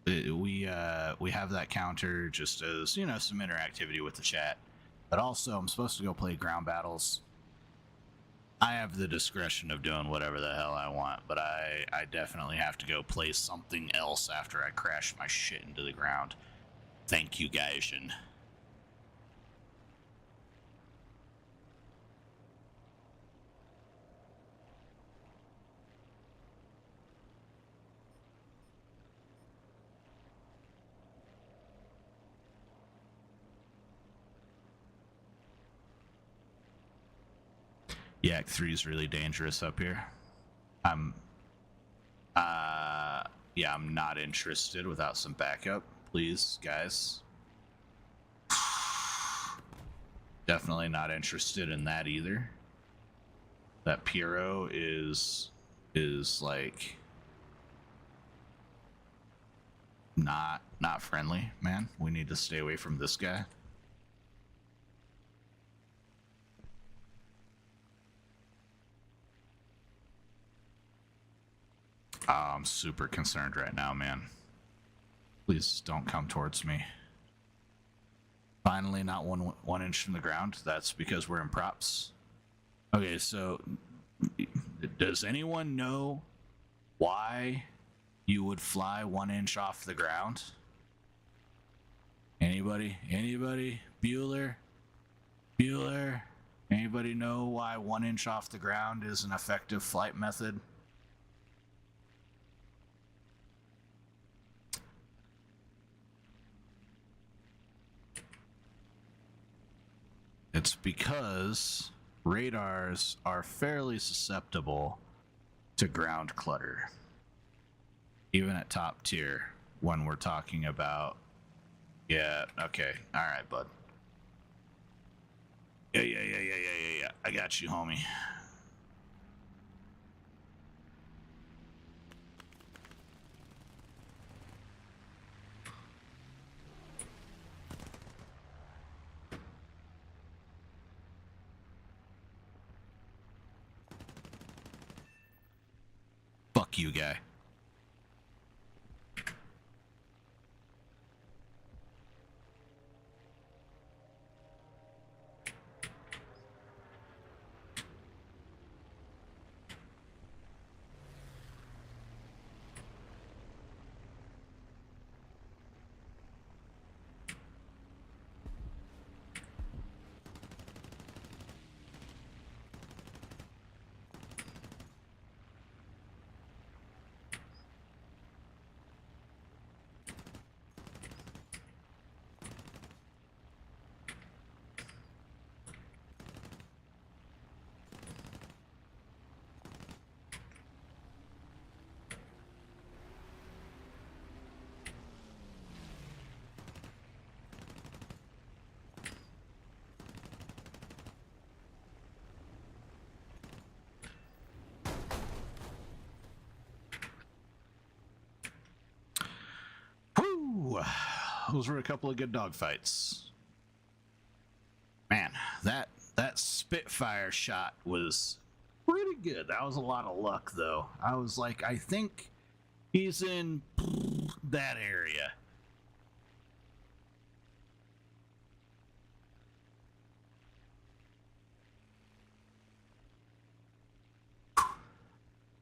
we have that counter just as, you know, some interactivity with the chat. But also, I'm supposed to go play ground battles. I have the discretion of doing whatever the hell I want, but I definitely have to go play something else after I crash my shit into the ground. Thank you, Gaijin. Yak 3 is really dangerous up here. Yeah, I'm not interested without some backup, please, guys. Definitely not interested in that either. That Pyro is like not friendly, man. We need to stay away from this guy. Oh, I'm super concerned right now, man. Please don't come towards me. Finally, not one inch from the ground. That's because we're in props. Okay, so does anyone know why you would fly 1 inch off the ground? Anybody? Anybody? Bueller? Bueller? Anybody know why 1 inch off the ground is an effective flight method? It's because radars are fairly susceptible to ground clutter, even at top tier, when we're talking about... Yeah, okay, alright, bud. Yeah, I got you, homie. Fuck you, guy. Woo! Those were a couple of good dogfights. Man, that Spitfire shot was pretty good. That was a lot of luck, though. I was like, I think he's in that area.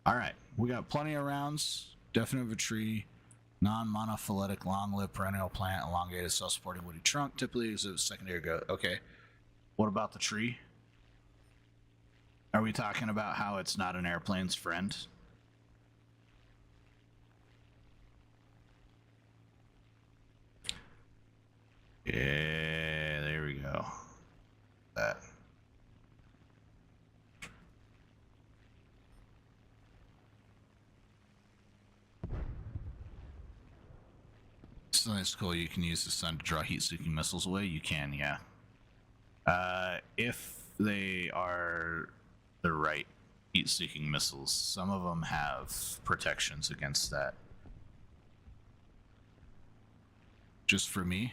All right, we got plenty of rounds. Definite of a tree. Non-monophyletic, long-lived perennial plant, elongated, self-supporting woody trunk. Typically exhibits secondary growth. Okay. What about the tree? Are we talking about how it's not an airplane's friend? Yeah, there we go. That. So that's cool. You can use the sun to draw heat-seeking missiles away. You can, yeah. If they are the right heat-seeking missiles, some of them have protections against that. Just for me?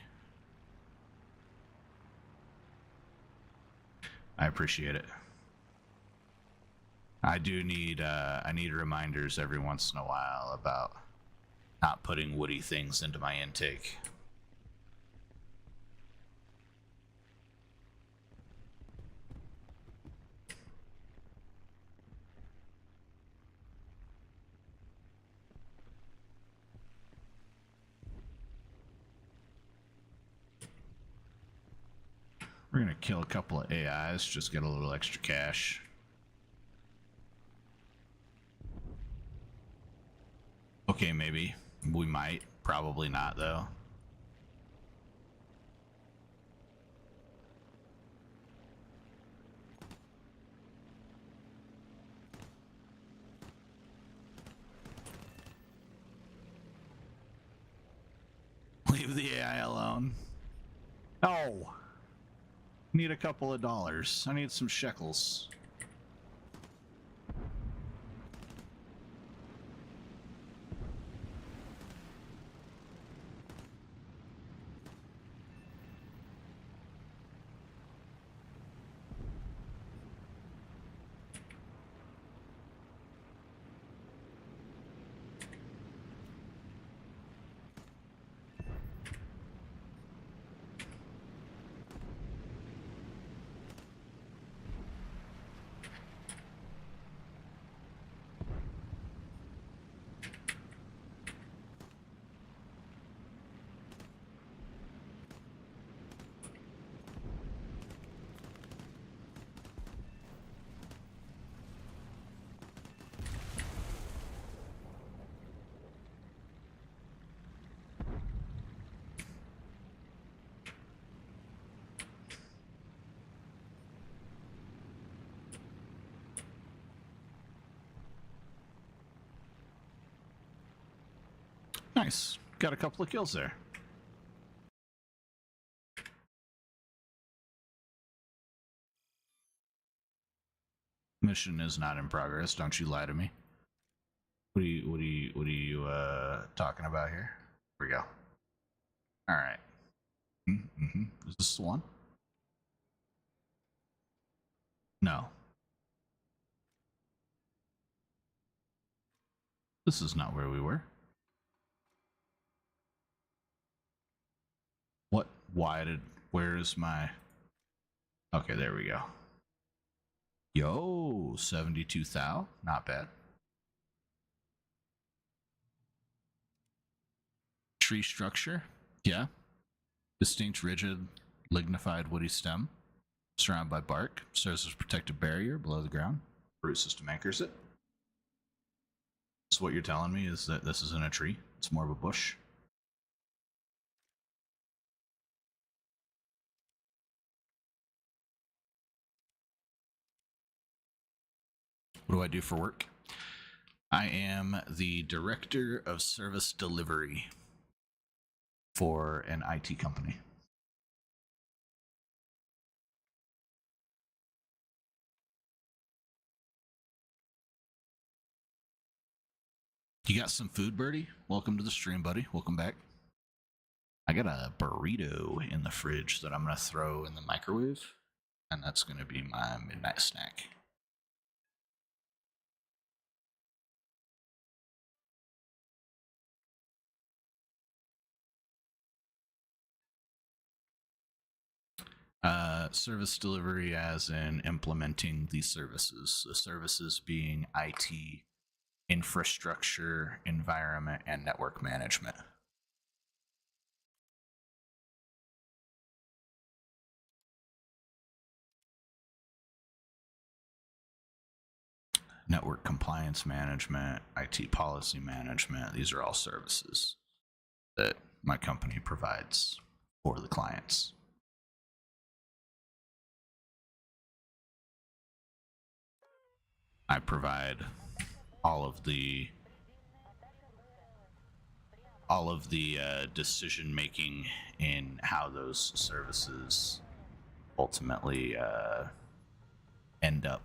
I appreciate it. I do need I need reminders every once in a while about not putting woody things into my intake. We're gonna kill a couple of AIs, just get a little extra cash. Okay, maybe. We might. Probably not, though. Leave the AI alone. Oh! Need a couple of dollars. I need some shekels. Nice. Got a couple of kills there. Mission is not in progress. Don't you lie to me. What are you talking about here? Here we go. All right. Mm-hmm. Is this the one? No. This is not where we were. What? Where is my... Okay, there we go. Yo, 72,000. Not bad. Tree structure. Yeah. Distinct, rigid, lignified woody stem. Surrounded by bark. Serves as a protective barrier below the ground. Root system anchors it. So what you're telling me is that this isn't a tree. It's more of a bush. What do I do for work? I am the director of service delivery for an IT company. You got some food, Birdie? Welcome to the stream, buddy. Welcome back. I got a burrito in the fridge that I'm going to throw in the microwave, and that's going to be my midnight snack. Service delivery as in implementing these services. The services being IT, infrastructure, environment, and network management. Network compliance management, IT policy management, these are all services that my company provides for the clients. I provide all of the all of the decision making in how those services ultimately end up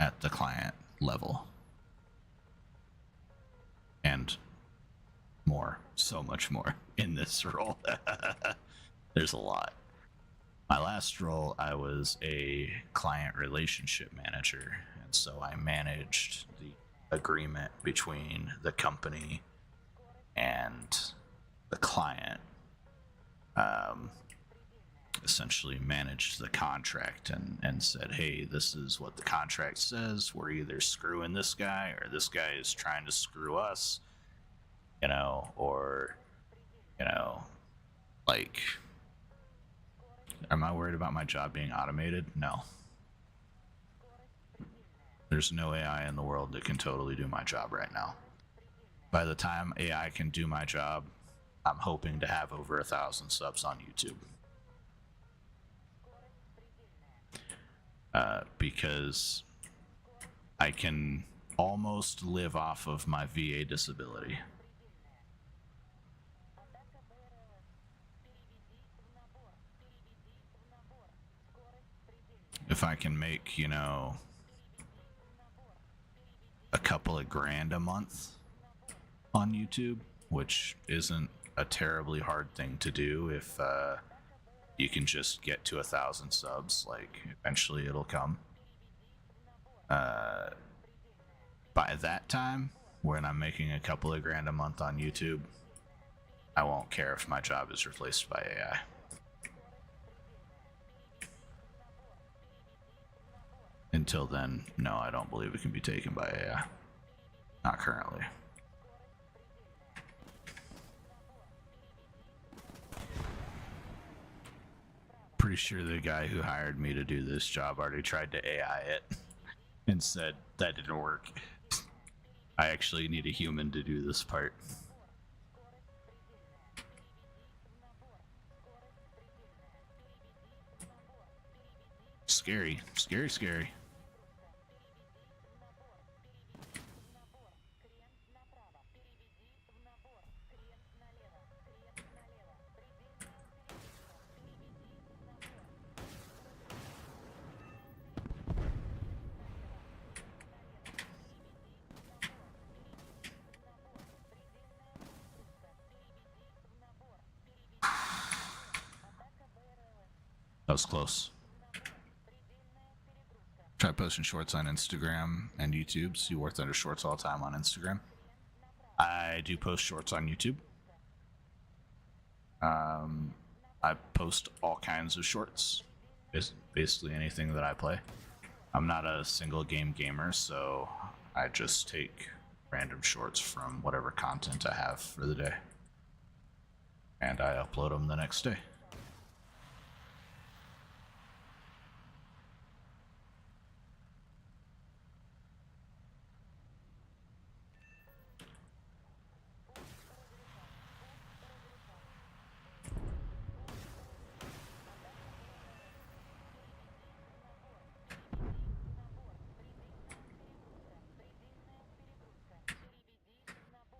at the client level, and more, so much more in this role. There's a lot. My last role, I was a client relationship manager, and so I managed the agreement between the company and the client. Essentially managed the contract and said, hey, this is what the contract says. We're either screwing this guy or this guy is trying to screw us, or, like, am I worried about my job being automated? No. There's no AI in the world that can totally do my job right now. By the time AI can do my job, I'm hoping to have over 1,000 subs on YouTube. Because I can almost live off of my VA disability. If I can make, a couple of grand a month on YouTube, which isn't a terribly hard thing to do if you can just get to 1,000 subs, like eventually it'll come. By that time, when I'm making a couple of grand a month on YouTube, I won't care if my job is replaced by AI. Until then, no, I don't believe it can be taken by AI. Not currently. Pretty sure the guy who hired me to do this job already tried to AI it and said that didn't work. I actually need a human to do this part. Scary, scary, scary. That was close. Try posting shorts on Instagram and YouTube. So you work under shorts all the time on Instagram. I do post shorts on YouTube. I post all kinds of shorts. Basically anything that I play. I'm not a single game gamer, so I just take random shorts from whatever content I have for the day. And I upload them the next day.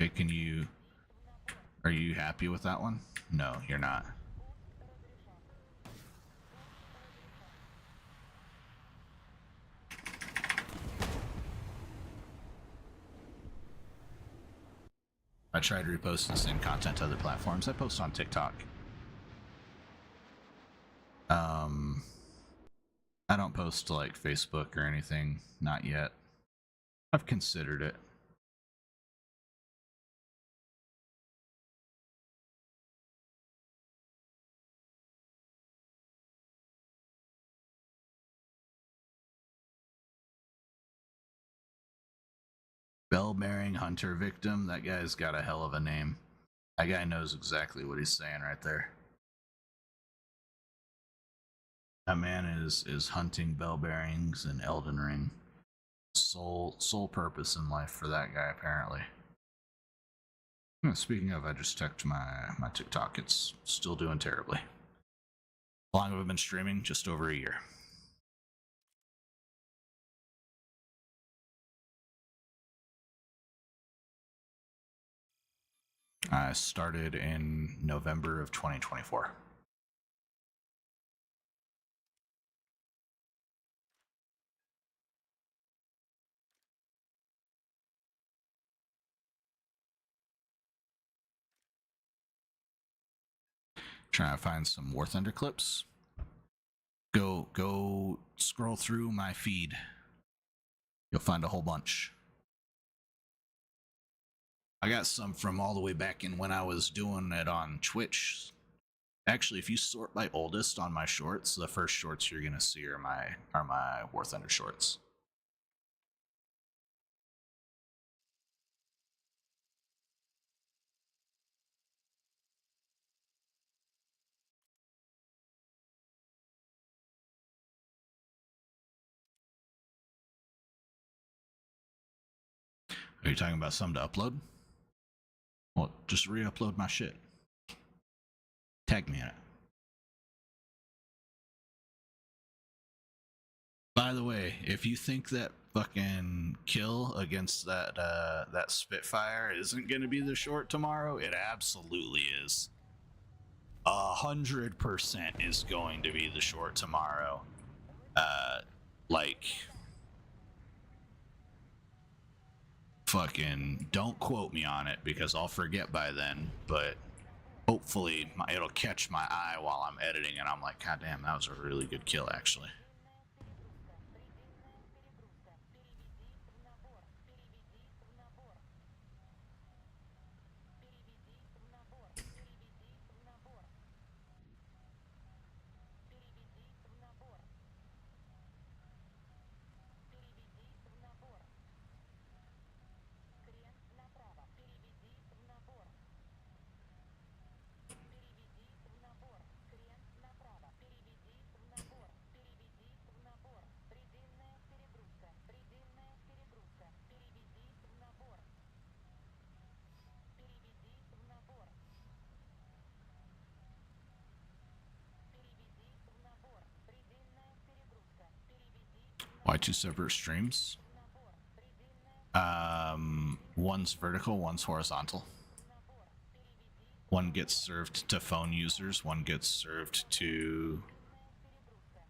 Okay, are you happy with that one? No, you're not. I try to repost the same content to other platforms. I post on TikTok. I don't post to like Facebook or anything, not yet. I've considered it. Bell bearing hunter victim. That guy's got a hell of a name. That guy knows exactly what he's saying right there. That man is hunting bell bearings in Elden Ring. Sole purpose in life for that guy, apparently. Speaking of, I just checked my TikTok. It's still doing terribly. How long have I been streaming? Just over a year. I started in November of 2024. Trying to find some War Thunder clips. Go scroll through my feed. You'll find a whole bunch. I got some from all the way back in when I was doing it on Twitch. Actually, if you sort by oldest on my shorts, the first shorts you're gonna see are my War Thunder shorts. Are you talking about some to upload? Well, just re-upload my shit. Tag me in it. By the way, if you think that fucking kill against that Spitfire isn't gonna be the short tomorrow, it absolutely is. 100% is going to be the short tomorrow. Like, fucking don't quote me on it because I'll forget by then, but hopefully it'll catch my eye while I'm editing and I'm like, god damn, that was a really good kill actually. Why two separate streams? One's vertical, one's horizontal. One gets served to phone users, one gets served to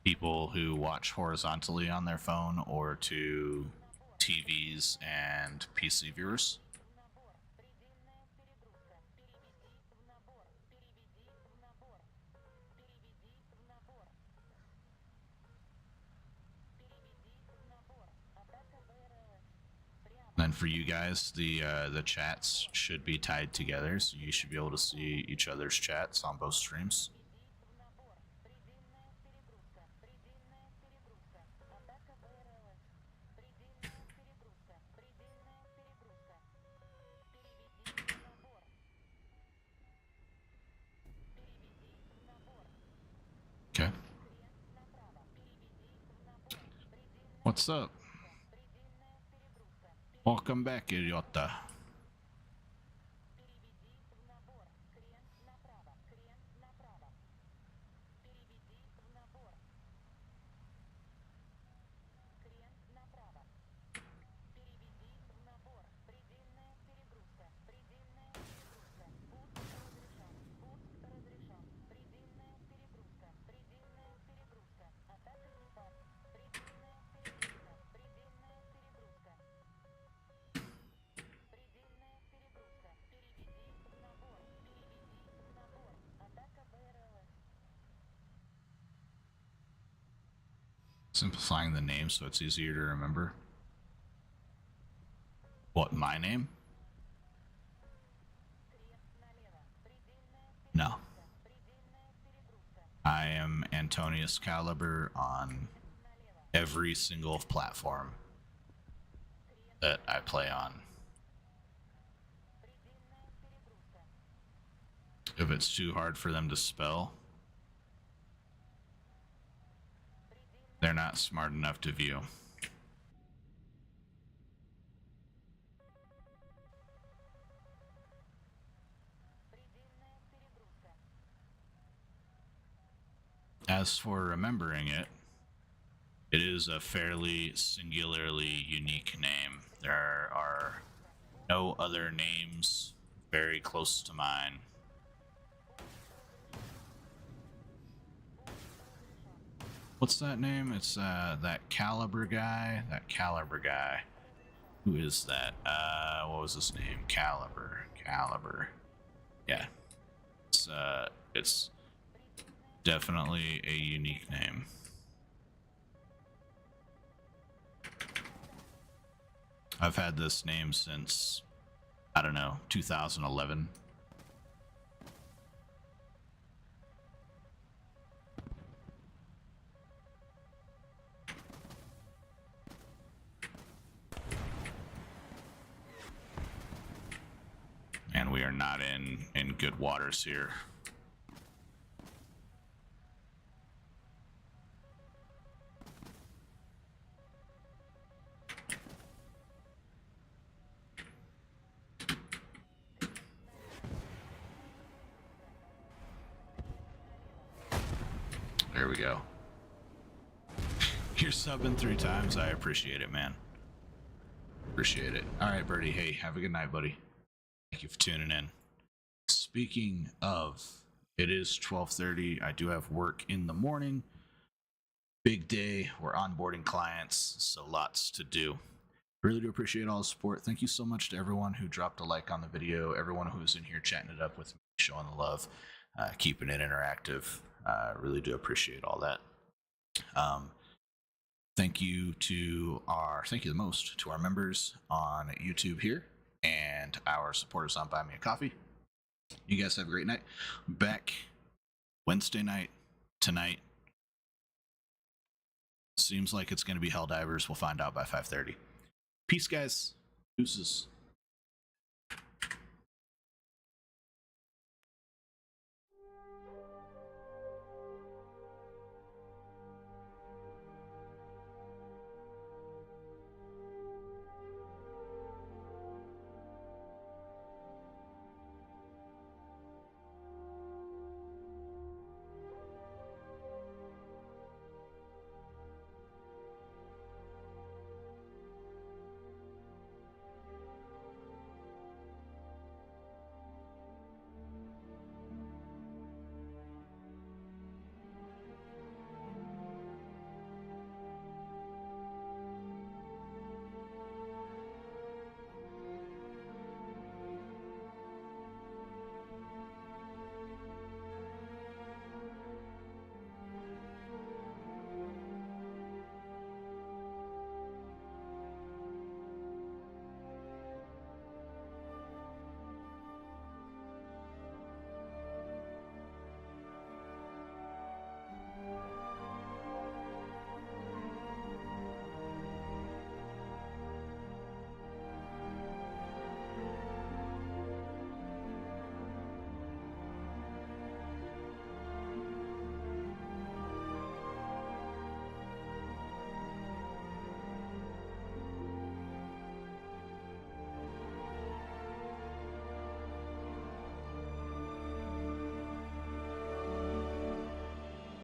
people who watch horizontally on their phone or to TVs and PC viewers. Then for you guys, the chats should be tied together, so you should be able to see each other's chats on both streams. Okay. What's up? Welcome back, idiota. Simplifying the name so it's easier to remember. What, my name? No. I am Antonius Caliber on every single platform that I play on. If it's too hard for them to spell, they're not smart enough to view. As for remembering it, it is a fairly singularly unique name. There are no other names very close to mine. What's that name? It's that Caliber guy. That Caliber guy. Who is that? What was his name? Caliber. Yeah. It's definitely a unique name. I've had this name since, I don't know, 2011. And we are not in good waters here. There we go. You're subbing 3 times. I appreciate it, man. Appreciate it. All right, Birdie. Hey, have a good night, buddy. Thank you for tuning in. Speaking of, it is 12:30. I do have work in the morning. Big day. We're onboarding clients, so lots to do. Really do appreciate all the support. Thank you so much to everyone who dropped a like on the video, everyone who's in here chatting it up with me, showing the love, keeping it interactive. Really do appreciate all that. Thank you the most to our members on YouTube here and our supporters on Buy Me a Coffee. You guys have a great night. Back Wednesday night tonight. Seems like it's going to be Helldivers. We'll find out by 5:30. Peace, guys. Deuces.